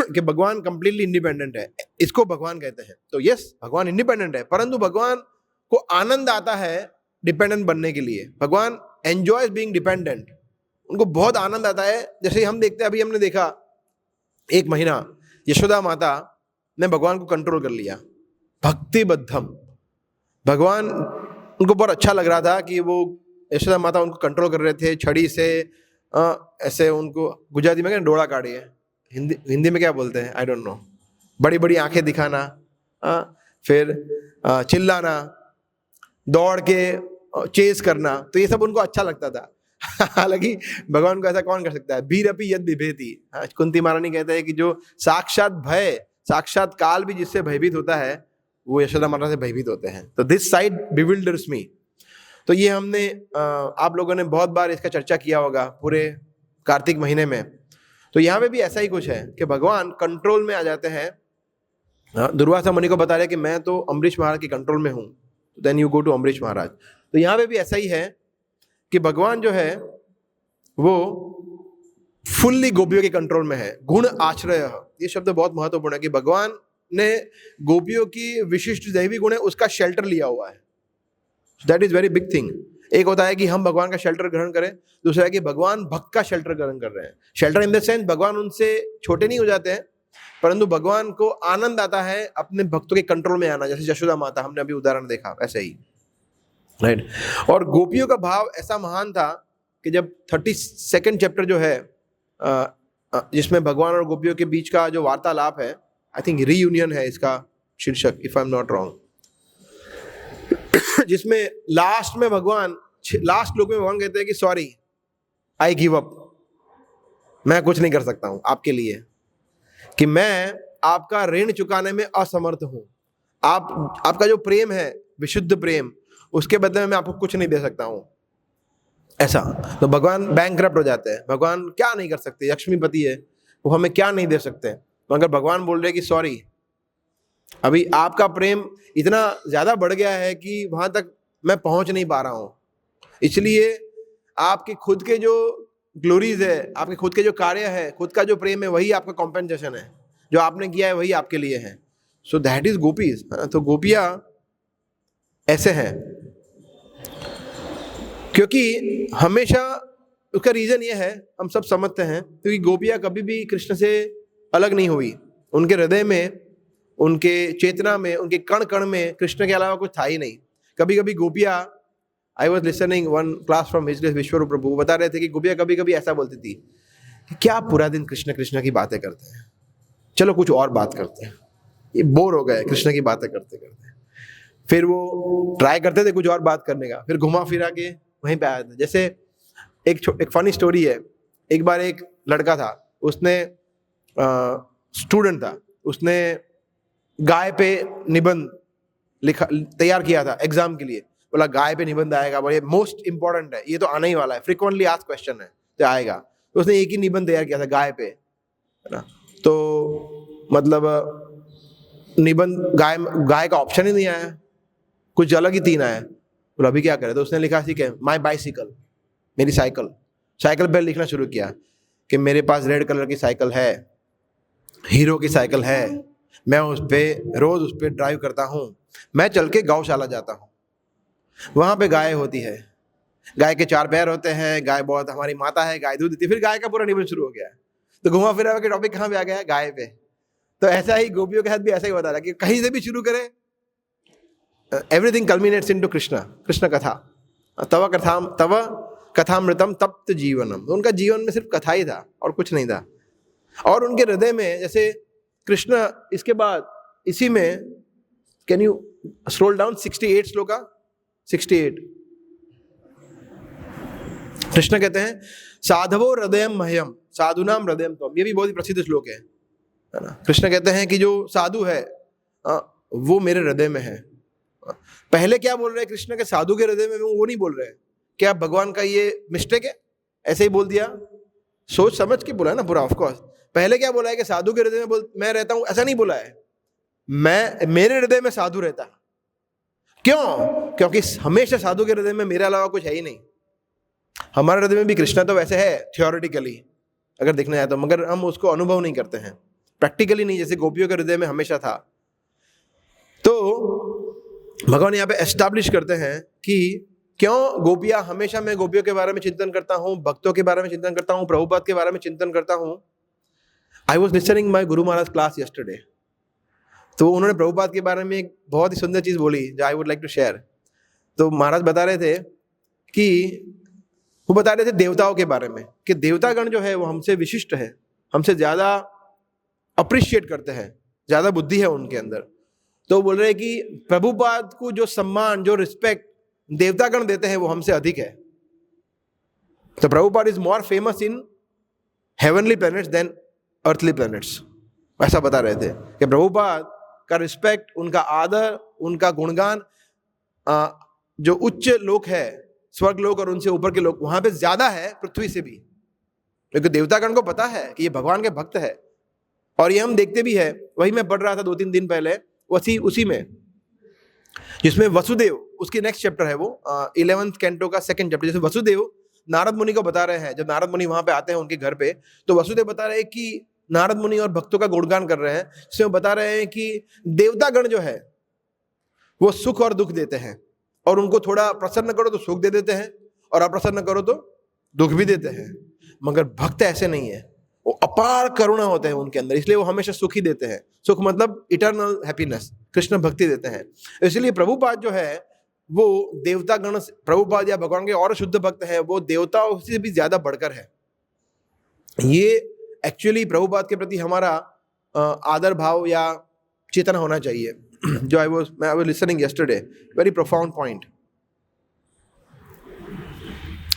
कि भगवान कंप्लीटली इंडिपेंडेंट है, इसको भगवान कहते हैं। तो यस, भगवान इंडिपेंडेंट है, परंतु भगवान को आनंद आता है डिपेंडेंट बनने के लिए। भगवान एंजॉयज बीइंग डिपेंडेंट, उनको बहुत आनंद आता है। जैसे हम देखते हैं, अभी हमने देखा 1 महीना यशोदा माता ने भगवान को कंट्रोल कर लिया, भक्तिबद्धम। भगवान उनको बहुत अच्छा लग रहा था कि वो यशोदा माता उनको कंट्रोल कर रहे थे, छड़ी से ऐसे उनको, गुजराती में क्या डोड़ा काढ़ी है, हिंदी में क्या बोलते हैं आई डोंट नो, बड़ी बड़ी आंखें दिखाना, फिर चिल्लाना, दौड़ के चेस करना, तो ये सब उनको अच्छा लगता था। हालांकि भगवान को ऐसा कौन कर सकता है? भीरपि यद बिभेति। कुंती महारानी कहते हैं कि जो साक्षात भय, साक्षात काल भी जिससे भयभीत होता है वो यशोदा माता से भयभीत होते हैं। तो दिस साइड बिविल्डर्स मी। तो ये हमने आप लोगों ने बहुत बार इसका चर्चा किया होगा पूरे कार्तिक महीने में। तो यहाँ पे भी ऐसा ही कुछ है कि भगवान कंट्रोल में आ जाते हैं। दुर्वासा मुनि को बता रहे कि मैं तो अम्बरीश महाराज के कंट्रोल में हूँ, then you go to Ambarish Maharaj. तो यहाँ पे भी ऐसा ही है कि भगवान जो है वो फुल्ली गोपियों के कंट्रोल में है। गुण आश्रय, ये शब्द बहुत महत्वपूर्ण है कि भगवान ने गोपियों की विशिष्ट दैवी गुण है उसका शेल्टर लिया हुआ है। That is very big thing. एक होता है कि हम भगवान का शेल्टर ग्रहण करें, दूसरा है कि भगवान भक्त का शेल्टर ग्रहण कर रहे हैं। शेल्टर इन द सेंस भगवान उनसे छोटे नहीं हो जाते हैं, परंतु भगवान को आनंद आता है अपने भक्तों के कंट्रोल में आना, जैसे यशोदा माता हमने अभी उदाहरण देखा ऐसे ही, राइट। और गोपियों का भाव ऐसा महान था कि जब 32nd चैप्टर जो है जिसमें भगवान और गोपियों के बीच का जो वार्तालाप है, आई थिंक रीयूनियन है इसका शीर्षक, if I am not wrong, जिसमें लास्ट में भगवान, लास्ट श्लोक में भगवान कहते हैं कि सॉरी, आई गिव अप, मैं कुछ नहीं कर सकता हूं आपके लिए, कि मैं आपका ऋण चुकाने में असमर्थ हूं। आपका जो प्रेम है, विशुद्ध प्रेम, उसके बदले में मैं आपको कुछ नहीं दे सकता हूं, ऐसा। तो भगवान बैंकरप्ट हो जाते हैं। भगवान क्या नहीं कर सकते, लक्ष्मीपति है, वो हमें क्या नहीं दे सकते। मगर भगवान बोल रहे कि सॉरी, अभी आपका प्रेम इतना ज्यादा बढ़ गया है कि वहां तक मैं पहुंच नहीं पा रहा हूं, इसलिए आपके खुद के जो ग्लोरीज है, आपके खुद के जो कार्य है, खुद का जो प्रेम है, वही आपका कॉम्पेंसेशन है, जो आपने किया है वही आपके लिए है। So that is gopis. तो गोपियां ऐसे हैं, क्योंकि हमेशा उसका रीजन ये है, हम सब समझते हैं, क्योंकि गोपियां कभी भी कृष्ण से अलग नहीं हुई। उनके हृदय में, उनके चेतना में, उनके कण कण में कृष्ण के अलावा कुछ था ही नहीं। कभी कभी गोपियां I was listening one class from his Vishwarup Prabhu, वो बता रहे थे कि गोपियाँ कभी कभी ऐसा बोलती थी कि क्या पूरा दिन कृष्ण कृष्ण की बातें करते हैं, चलो कुछ और बात करते हैं, ये बोर हो गए कृष्ण की बातें करते करते। फिर वो ट्राई करते थे कुछ और बात करने का, फिर घुमा फिरा के वहीं पे आया था। जैसे एक फनी स्टोरी है, एक बार एक लड़का था, उसने स्टूडेंट था, उसने गाय पे निबंध लिखा तैयार किया था एग्जाम के लिए। बोला गाय पे निबंध आएगा, बोले मोस्ट इंपॉर्टेंट है, ये तो आने ही वाला है, फ्रीक्वेंटली आस्क्ड क्वेश्चन है तो आएगा। तो उसने एक ही निबंध तैयार किया था गाय पे, है ना। तो मतलब निबंध गाय का ऑप्शन ही नहीं आया, कुछ अलग ही 3 आया। बोला अभी क्या करे, तो उसने लिखा ठीक है माई बाइसिकल, मेरी साइकिल। साइकिल पे लिखना शुरू किया कि मेरे पास रेड कलर की साइकिल है, हीरो की साइकिल है, मैं रोज उस पर ड्राइव करता हूँ, मैं चल के गौशाला जाता हूँ, वहाँ पे गाय होती है, गाय के 4 पैर होते हैं, गाय बहुत हमारी माता है, गाय दूध देती है। फिर गाय का पूरा निबंध शुरू हो गया। तो घुमा फिरा के टॉपिक कहाँ पे आ गया, गाय पे। तो ऐसा ही गोपियों के साथ भी ऐसा ही बता रहा कि कहीं से भी शुरू करें, एवरीथिंग कल्मिनेट्स इनटू कृष्ण कथा। तव कथामृतम तप्त जीवनम। तो उनका जीवन में सिर्फ कथा ही था और कुछ नहीं था। और उनके हृदय में जैसे कृष्ण, इसके बाद इसी में can you scroll down 68 shloka 68। Krishna कहते हैं साधवो हृदयम मह्यम साधुनाम हृदयम त्वम। ये भी बहुत ही प्रसिद्ध श्लोक है ना। कृष्ण कहते हैं कि जो साधु है वो मेरे हृदय में है। पहले क्या बोल रहे हैं कृष्ण के साधु के हृदय में, वो नहीं बोल रहे हैं। क्या भगवान का ये मिस्टेक है, ऐसे ही बोल दिया, सोच समझ के बोला है ना पूरा। ऑफ कोर्स पहले क्या बोला है कि साधु के हृदय में मैं रहता हूं, ऐसा नहीं बोला है। मेरे हृदय में साधु रहता है। क्यों? क्योंकि हमेशा साधु के हृदय में मेरे अलावा कुछ है ही नहीं। हमारे हृदय में भी कृष्णा तो वैसे है थियोरेटिकली अगर देखना जाए तो, मगर हम उसको अनुभव नहीं करते हैं, प्रैक्टिकली नहीं, जैसे गोपियों के हृदय में हमेशा था। तो भगवान यहाँ पे एस्टैब्लिश करते हैं कि क्यों गोपियां, हमेशा मैं गोपियों के बारे में चिंतन करता हूँ, भक्तों के बारे में चिंतन करता हूँ, प्रभुपाद के बारे में चिंतन करता हूँ। आई was listening my Guru Maharaj class yesterday, तो उन्होंने प्रभुपाद के बारे में एक बहुत ही सुंदर चीज़ बोली जो I would like to share. तो महाराज बता रहे थे कि वो बता रहे थे देवताओं के बारे में कि देवतागण जो है वो हमसे विशिष्ट है, हमसे ज़्यादा अप्रिशिएट करते हैं, ज़्यादा बुद्धि है उनके अंदर। तो बोल रहे हैं कि प्रभुपाद को जो सम्मान, जो रिस्पेक्ट देवतागण देते हैं वो हमसे अधिक है। तो Prabhupada is more famous in heavenly planets than earthly planets, ऐसा बता रहे थे कि प्रभुपाद का रिस्पेक्ट, उनका आदर, उनका गुणगान जो उच्च लोक है, स्वर्ग लोक और उनसे ऊपर के लोग, वहां पे ज्यादा है पृथ्वी से भी, क्योंकि देवतागण को पता है कि ये भगवान के भक्त है। और ये हम देखते भी है, वही मैं पढ़ रहा था 2-3 दिन पहले, उसी में जिसमें वसुदेव, उसकी नेक्स्ट चैप्टर है वो 11th कैंटो का 2nd चैप्टर, जैसे वसुदेव नारद मुनि को बता रहे हैं। जब नारद मुनि वहां पे आते हैं उनके घर पे, तो वसुदेव बता रहे हैं कि नारद मुनि और भक्तों का गुणगान कर रहे हैं, जिसमें बता रहे हैं कि देवतागण जो है वो सुख और दुख देते हैं, और उनको थोड़ा प्रसन्न करो तो सुख दे देते हैं, और अप्रसन्न करो तो दुख भी देते हैं। मगर भक्त ऐसे नहीं है, वो अपार करुणा होते हैं उनके अंदर, इसलिए वो हमेशा सुख ही देते हैं। सुख मतलब इटर्नल हैप्पीनेस, कृष्ण भक्ति देते हैं। इसलिए प्रभुपाद जो है वो देवतागण, प्रभुपाद या भगवान के और शुद्ध भक्त हैं, वो देवताओं से भी ज्यादा बढ़कर है। ये एक्चुअली प्रभुपाद के प्रति हमारा आदर भाव या चेतना होना चाहिए। जो I was listening yesterday, very profound point.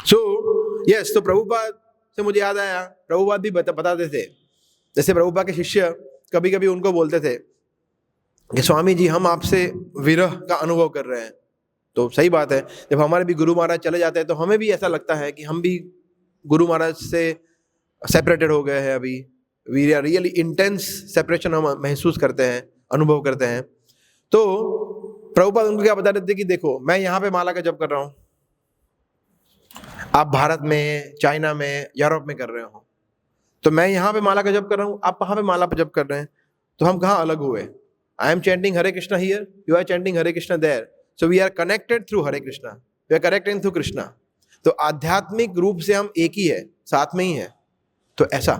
So yes, तो प्रभुपाद से मुझे याद आया, प्रभुपाद भी बताते थे, जैसे प्रभुपाद के शिष्य कभी कभी उनको बोलते थे कि स्वामी जी हम आपसे विरह का अनुभव कर रहे हैं। तो सही बात है, जब हमारे भी गुरु महाराज चले जाते हैं तो हमें भी ऐसा लगता है कि हम भी गुरु महाराज से सेपरेटेड हो गए हैं। अभी we are really intense separation हम महसूस करते हैं, अनुभव करते हैं। तो प्रभुपाद उनको क्या बता रहे थे कि देखो मैं यहाँ पे माला का जप कर रहा हूँ, आप भारत में, चाइना में, यूरोप में कर रहे हो, तो मैं यहाँ पे माला का जप कर रहा हूँ, आप वहाँ पे माला का जप कर रहे हैं, तो हम कहाँ अलग हुए? I am chanting Hare Krishna here, you are chanting Hare Krishna there, so we are connected through Hare Krishna, we are connected through Krishna. तो आध्यात्मिक रूप से हम एक ही है, साथ में ही है। तो ऐसा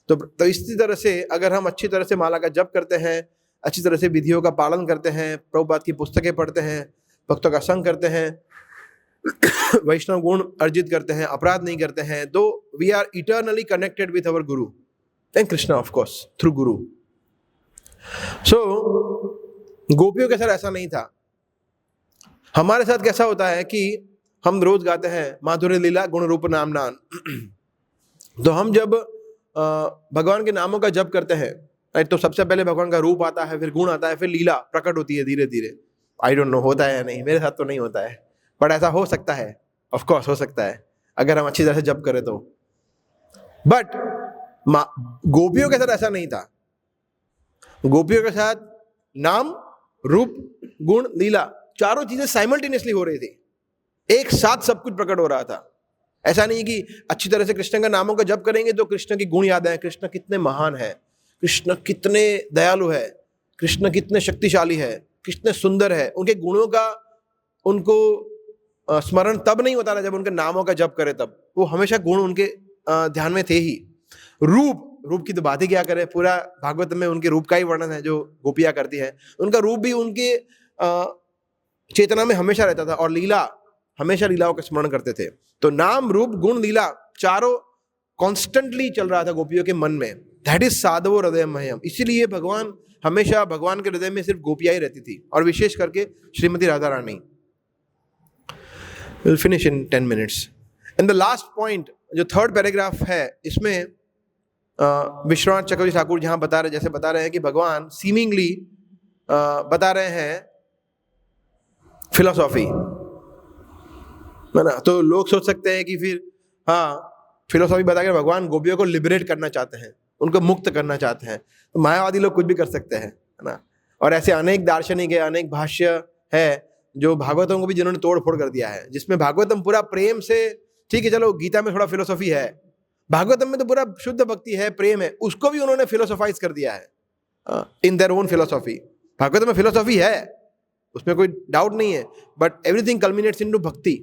तो इसी तरह से अगर हम अच्छी तरह से माला का जप करते हैं, अच्छी तरह से विधियों का पालन करते हैं, प्रभुपाद की पुस्तकें पढ़ते हैं, भक्तों का संग करते हैं, वैष्णव गुण अर्जित करते हैं, अपराध नहीं करते हैं, though we are eternally connected with our guru and Krishna of course through guru. So गोपियों के साथ ऐसा नहीं था। हमारे साथ कैसा होता है कि हम रोज गाते हैं माधुर्य लीला गुण रूप नाम नान। तो हम जब भगवान के नामों का जप करते हैं, तो सबसे पहले भगवान का रूप आता है, फिर गुण आता है, फिर लीला प्रकट होती है धीरे धीरे। आई डोंट नो होता है या नहीं, मेरे साथ तो नहीं होता है, बट ऐसा हो सकता है, ऑफ कोर्स हो सकता है अगर हम अच्छी तरह से जप करें तो। बट गोपियों के साथ ऐसा नहीं था। गोपियों के साथ नाम रूप गुण लीला चारों चीजें साइमल्टेनियसली हो रही थी, एक साथ सब कुछ प्रकट हो रहा था। ऐसा नहीं कि अच्छी तरह से कृष्ण का नामों का जप करेंगे तो कृष्ण की गुण याद आए, कृष्ण कितने महान है, कृष्ण कितने दयालु है, कृष्ण कितने शक्तिशाली है, कितने सुंदर है, उनके गुणों का उनको स्मरण तब नहीं होता था जब उनके नामों का जप करे, तब वो हमेशा गुण उनके ध्यान में थे ही। रूप की तो बात ही क्या करें, पूरा भागवत में उनके रूप का ही वर्णन है जो गोपियां करती है। उनका रूप भी उनके चेतना में हमेशा रहता था, और लीला हमेशा लीलाओं का स्मरण करते थे। तो नाम रूप गुण लीला चारों कॉन्स्टेंटली चल रहा था गोपियों के मन में। दैट इज साधवो हृदय मह्यम। इसीलिए भगवान हमेशा भगवान के हृदय में सिर्फ गोपियां ही रहती थी, और विशेष करके Shrimati Radha Rani. We'll finish in 10 minutes. And the last point, जो थर्ड पैराग्राफ है, इसमें विश्वनाथ चक्रवर्ती ठाकुर जहाँ जैसे बता रहे हैं कि भगवान सीमिंगली बता रहे हैं फिलोसॉफी, है ना। तो लोग सोच सकते हैं कि फिर फिलोसॉफी बताकर भगवान गोपियों को लिबरेट करना चाहते हैं, उनको मुक्त करना चाहते हैं। तो मायावादी लोग कुछ भी कर सकते हैं, है ना। और ऐसे अनेक दार्शनिक है, अनेक भाष्य है जो भागवतम को भी जिन्होंने तोड़ फोड़ कर दिया है, जिसमें भागवतम पूरा प्रेम से, ठीक है चलो गीता में थोड़ा फिलोसॉफी है, भागवतम में तो पूरा शुद्ध भक्ति है, प्रेम है, उसको भी उन्होंने फिलोसोफाइज कर दिया है in their own philosophy. Bhagavatam में फिलोसॉफी है, उसमें कोई डाउट नहीं है, बट एवरीथिंग कल्मिनेट्स इनटू भक्ति,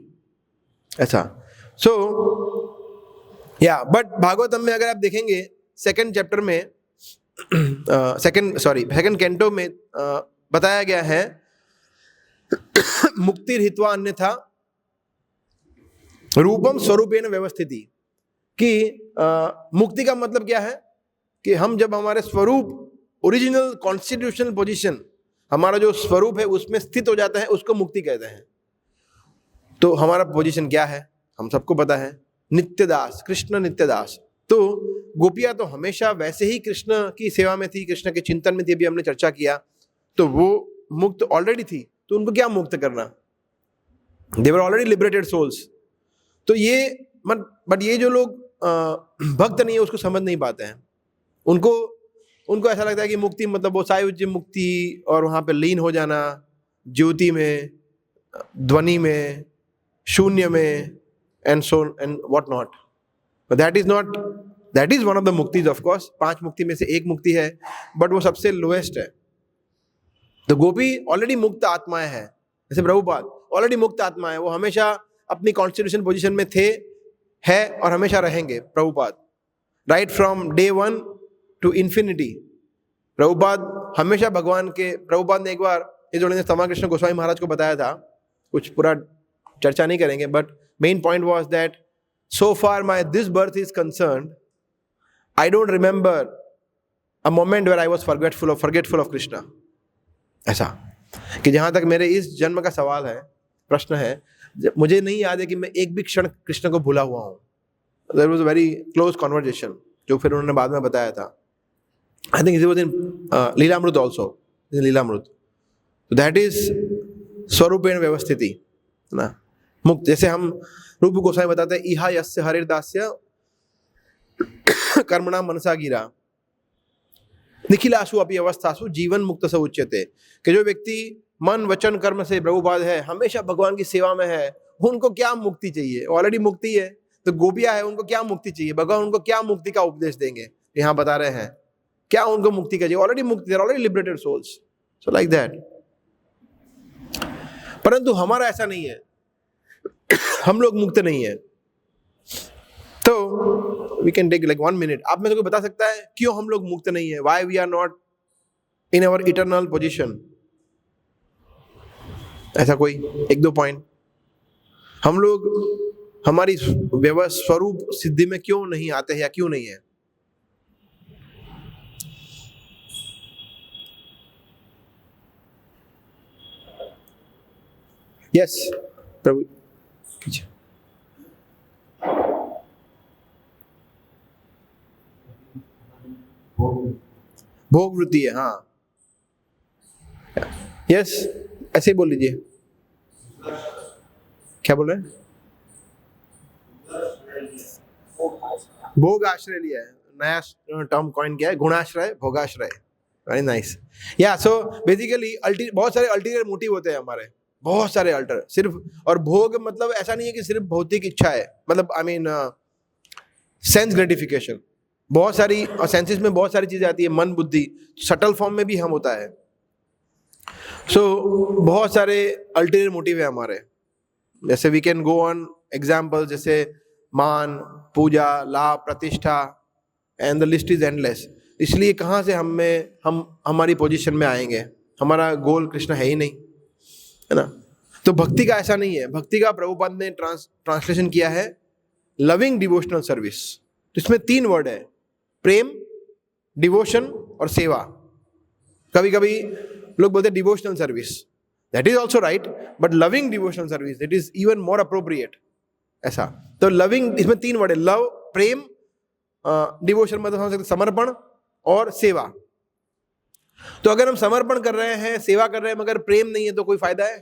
ऐसा। सो बट भागवतम में अगर आप देखेंगे सेकंड चैप्टर में, सेकंड कैंटो में बताया गया है मुक्ति हित्वा अन्यथा रूपम स्वरूपेण व्यवस्थिति, कि मुक्ति का मतलब क्या है कि हम जब हमारे स्वरूप, ओरिजिनल कॉन्स्टिट्यूशनल पोजीशन, हमारा जो स्वरूप है उसमें स्थित हो जाता है, उसको मुक्ति कहते हैं। तो हमारा पोजीशन क्या है हम सबको पता है, नित्यदास, कृष्ण नित्यदास। तो गोपियां तो हमेशा वैसे ही कृष्ण की सेवा में थी, कृष्ण के चिंतन में थी, अभी हमने चर्चा किया। तो वो मुक्त ऑलरेडी थी, तो उनको क्या मुक्त करना, दे वर ऑलरेडी लिबरेटेड सोल्स। तो बट ये जो लोग भक्त नहीं है उसको समझ नहीं पाते हैं। उनको ऐसा लगता है कि मुक्ति मतलब वो सायुज्य मुक्ति, और वहां पे लीन हो जाना ज्योति में, ध्वनि में, शून्य में, and so and what not. That is one of the muktis of course, 5 मुक्ति में से एक मुक्ति है, बट वो सबसे लोएस्ट है। तो गोपी ऑलरेडी मुक्त आत्माएं हैं, जैसे प्रभुपाद ऑलरेडी मुक्त आत्मा है, वो हमेशा अपनी कॉन्स्टिट्यूशन पोजीशन में थे, है और हमेशा रहेंगे। Prabhupada right from day 1 to infinity, Prabhupada हमेशा भगवान के। प्रभुपाद ने एक बार ये जोड़ने तमा कृष्ण गोस्वामी महाराज को बताया था, कुछ पूरा चर्चा नहीं करेंगे, but main point was that so far my this birth is concerned, I don't remember a moment where I was forgetful of Krishna. ऐसा कि जहां तक मेरे इस जन्म का सवाल है, प्रश्न है, मुझे नहीं याद है कि मैं एक भी क्षण कृष्ण को भूला हुआ हूं। There was a very close conversation जो फिर उन्होंने बाद में बताया था। I think it was in Lilamrit also, Lilamrit. तो दैट इज स्वरूपेण व्यवस्थिति ना, मुक्त। जैसे हम रूप गोस्वामी बताते हैं, इहा यस्य हरिर्दास्य कर्मणा मनसा गिरा निखिलासु अपि अवस्थासु जीवन मुक्त स उच्यते, कि जो व्यक्ति मन वचन कर्म से प्रभुपाद है, हमेशा भगवान की सेवा में है, उनको क्या मुक्ति चाहिए, ऑलरेडी मुक्ति है। तो गोपियां है, उनको क्या मुक्ति चाहिए, भगवान उनको क्या मुक्ति का उपदेश देंगे, यहाँ बता रहे हैं क्या उनको मुक्ति का चाहिए, ऑलरेडी मुक्ति, already liberated souls, so like that. परंतु हमारा ऐसा नहीं है, हम लोग मुक्त नहीं है। तो we can take like 1 minute. आप में से कोई बता सकता है क्यों हम लोग मुक्त नहीं है, why we are not in our eternal position? ऐसा कोई 1-2 पॉइंट? हम लोग हमारी स्वरूप सिद्धि में क्यों नहीं आते हैं या क्यों नहीं है? यस प्रभु, भोग वृत्ति है, हाँ। यस, ऐसे ही बोल लीजिए। क्या बोल रहे हैं? भोग आश्रय लिया है, नया टर्म कॉइन किया है, गुणाश्रय, भोगाश्रय। Very nice. या सो बेसिकली बहुत सारे अल्टीरियर मोटिव होते हैं हमारे, बहुत सारे अल्टर सिर्फ। और भोग मतलब ऐसा नहीं है कि सिर्फ भौतिक इच्छा है, मतलब आई मीन सेंस ग्रेटिफिकेशन। बहुत सारी सेंसेस में बहुत सारी चीजें आती है, मन बुद्धि, सटल फॉर्म में भी हम होता है। सो बहुत सारे अल्टीरियर मोटिव है हमारे। जैसे we can go on example, जैसे मान, पूजा, लाभ, प्रतिष्ठा, and the list is endless. इसलिए कहाँ से हम हमारी पोजीशन में आएंगे? हमारा गोल कृष्ण है ही नहीं, है ना। तो भक्ति का ऐसा नहीं है। भक्ति का प्रभुपाद ने ट्रांसलेशन किया है लविंग डिवोशनल सर्विस। तो इसमें 3 वर्ड है, प्रेम, डिवोशन और सेवा। कभी कभी लोग बोलते हैं devotional service, that is also right, but loving devotional service that is even more appropriate. ऐसा तो लविंग, इसमें 3 वर्ड है, लव, प्रेम, डिवोशन मतलब समझ सकते समर्पण और सेवा। तो अगर हम समर्पण कर रहे हैं, सेवा कर रहे हैं, मगर प्रेम नहीं है तो कोई फायदा है?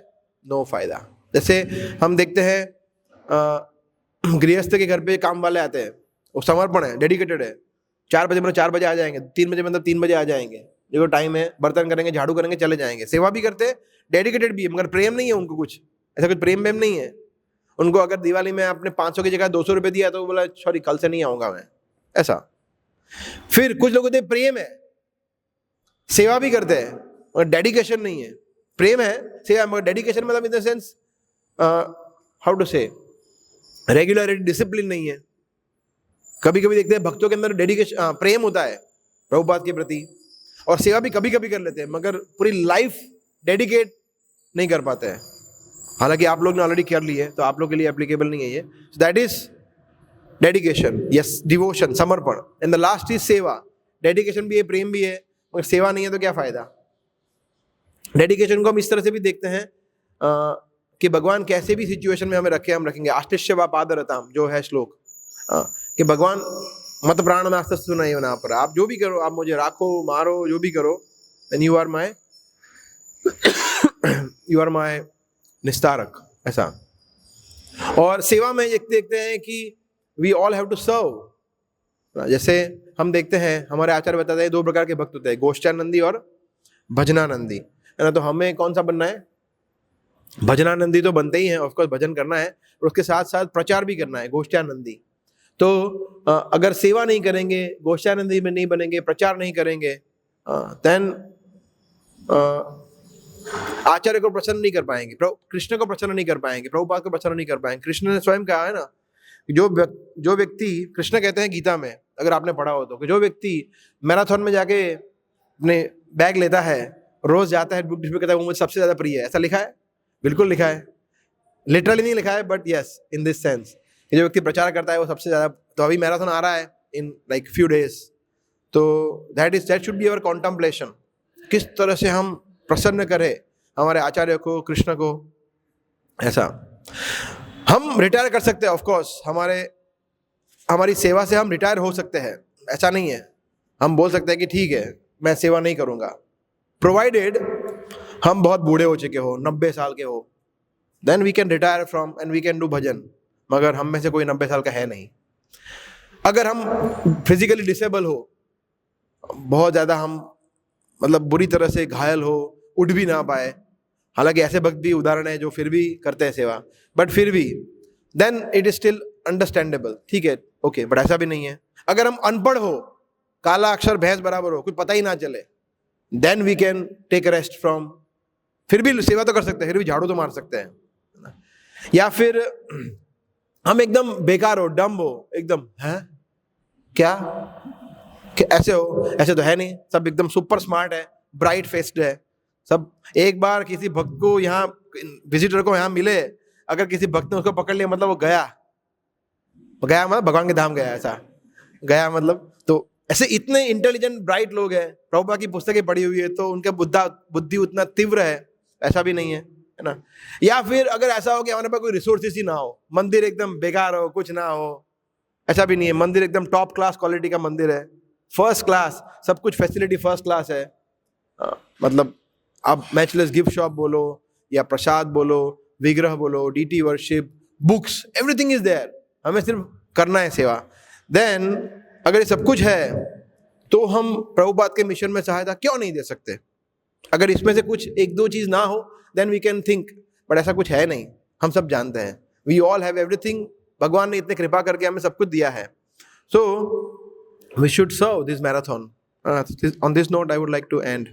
नो फायदा। जैसे हम देखते हैं गृहस्थ के घर पे काम वाले आते हैं, वो समर्पण है, डेडिकेटेड है। 4 बजे मतलब 4 बजे आ जाएंगे, 3 बजे मतलब 3 बजे आ जाएंगे, देखो टाइम है, बर्तन करेंगे, झाड़ू करेंगे, चले जाएंगे। सेवा भी करते हैं, डेडिकेटेड भी है, मगर प्रेम नहीं है उनको, कुछ ऐसा कुछ प्रेम नहीं है उनको। अगर दिवाली में आपने 500 की जगह 200 रुपये दिया तो बोला सॉरी कल से नहीं आऊंगा मैं, ऐसा। फिर कुछ लोग होते हैं प्रेम है, सेवा भी करते हैं और डेडिकेशन नहीं है। प्रेम है, सेवा, मगर डेडिकेशन मतलब in the sense how to say regularity, discipline नहीं है। कभी कभी देखते हैं भक्तों के अंदर डेडिकेशन, प्रेम होता है प्रभुपाद के प्रति, और सेवा भी कभी कभी कर लेते हैं, मगर पूरी लाइफ डेडिकेट नहीं कर पाते हैं। हालांकि आप लोग ने ऑलरेडी कर ली है तो आप लोग के लिए एप्लीकेबल नहीं है ये। That is dedication, yes, devotion, समर्पण। एंड द लास्ट इज सेवा। डेडिकेशन भी है, प्रेम भी है, मगर सेवा नहीं है तो क्या फायदा? डेडिकेशन को हम इस तरह से भी देखते हैं कि भगवान कैसे भी सिचुएशन में हमें रखे, हम रखेंगे। आष्टिष्य व पादरताम जो है श्लोक, कि भगवान मत प्राण में आस्था सुनाई होना पर, आप जो भी करो, आप मुझे राखो, मारो, जो भी करो, देन यू आर माय निस्तारक, ऐसा। और सेवा में देखते हैं कि we all have to serve. जैसे हम देखते हैं हमारे आचार्य बताते हैं 2 प्रकार के भक्त होते हैं, गोष्ठानंदी और भजनानंदी, है ना। तो हमें कौन सा बनना है? भजनानंदी तो बनते ही हैं, ऑफकोर्स भजन करना है, और उसके साथ साथ प्रचार भी करना है, गोष्ठानंदी। तो अगर सेवा नहीं करेंगे, गोष्ठानंदी में नहीं बनेंगे, प्रचार नहीं करेंगे, देन आचार्य को प्रसन्न नहीं कर पाएंगे, कृष्ण को प्रसन्न नहीं कर पाएंगे, प्रभुपाद को प्रसन्न नहीं कर पाएंगे। कृष्ण ने स्वयं कहा है ना, जो व्यक्ति, कृष्ण कहते हैं गीता में, अगर आपने पढ़ा हो तो, कि जो व्यक्ति मैराथन में जाके अपने बैग लेता है, रोज जाता है, बुक डिस्प्ले करता है, वो मुझे सबसे ज्यादा प्रिय है, ऐसा लिखा है? बिल्कुल लिखा है, लिटरली नहीं लिखा है, but yes in this sense, जो व्यक्ति प्रचार करता है वो सबसे ज्यादा। तो अभी मैराथन आ रहा है इन लाइक फ्यू डेज, तो that should be our contemplation. किस तरह से हम प्रसन्न करें हमारे आचार्य को, कृष्ण को, ऐसा। हम रिटायर कर सकते हैं, ऑफ कोर्स हमारी सेवा से हम रिटायर हो सकते हैं, ऐसा नहीं है। हम बोल सकते हैं कि ठीक है मैं सेवा नहीं करूंगा, प्रोवाइडेड हम बहुत बूढ़े हो चुके हो, 90 साल के हो, then we can retire from and we can do bhajan. मगर हम में से कोई 90 साल का है नहीं। अगर हम फिजिकली डिसेबल हो, बहुत ज़्यादा हम मतलब बुरी तरह से घायल हो, उठ भी ना पाए, हालांकि ऐसे भक्त भी उदाहरण है जो फिर भी करते हैं सेवा, बट फिर भी then it is still understandable, ठीक है, ओके। बट ऐसा भी नहीं है। अगर हम अनपढ़ हो, काला अक्षर भैंस बराबर हो, कुछ पता ही ना चले, then we can take rest from, फिर भी सेवा तो कर सकते हैं, फिर भी झाड़ू तो मार सकते हैं। या फिर हम एकदम बेकार हो, डम हो, एकदम है क्या ऐसे हो, ऐसे तो है नहीं, सब एकदम सुपर स्मार्ट है, ब्राइट फेस्ड है सब। एक बार किसी भक्त को यहाँ, विजिटर को यहाँ मिले, अगर किसी भक्त ने उसको पकड़ लिया मतलब वो गया मतलब भगवान के धाम गया, ऐसा गया मतलब। तो ऐसे इतने इंटेलिजेंट ब्राइट लोग हैं, प्रभुपाद की पुस्तकें पढ़ी हुई है तो उनका बुद्धि उतना तीव्र है, ऐसा भी नहीं है, है ना। या फिर अगर ऐसा हो कि हमारे पास कोई रिसोर्सेस ही ना हो, मंदिर एकदम बेकार हो, कुछ ना हो, ऐसा भी नहीं है। मंदिर एकदम टॉप क्लास क्वालिटी का मंदिर है, फर्स्ट क्लास, सब कुछ फैसिलिटी फर्स्ट क्लास है। मतलब आप मैचलेस गिफ्ट शॉप बोलो या प्रसाद बोलो, विग्रह बोलो, deity worship, books, everything is there, हमें सिर्फ करना है सेवा। देन अगर ये सब कुछ है तो हम प्रभुपाद के मिशन में सहायता क्यों नहीं दे सकते? अगर इसमें से कुछ एक दो चीज ना हो then we can think, but ऐसा कुछ है नहीं, हम सब जानते हैं, वी ऑल हैव एवरीथिंग, भगवान ने इतने कृपा करके हमें सब कुछ दिया है। So we should serve this marathon. On this note I would like to and.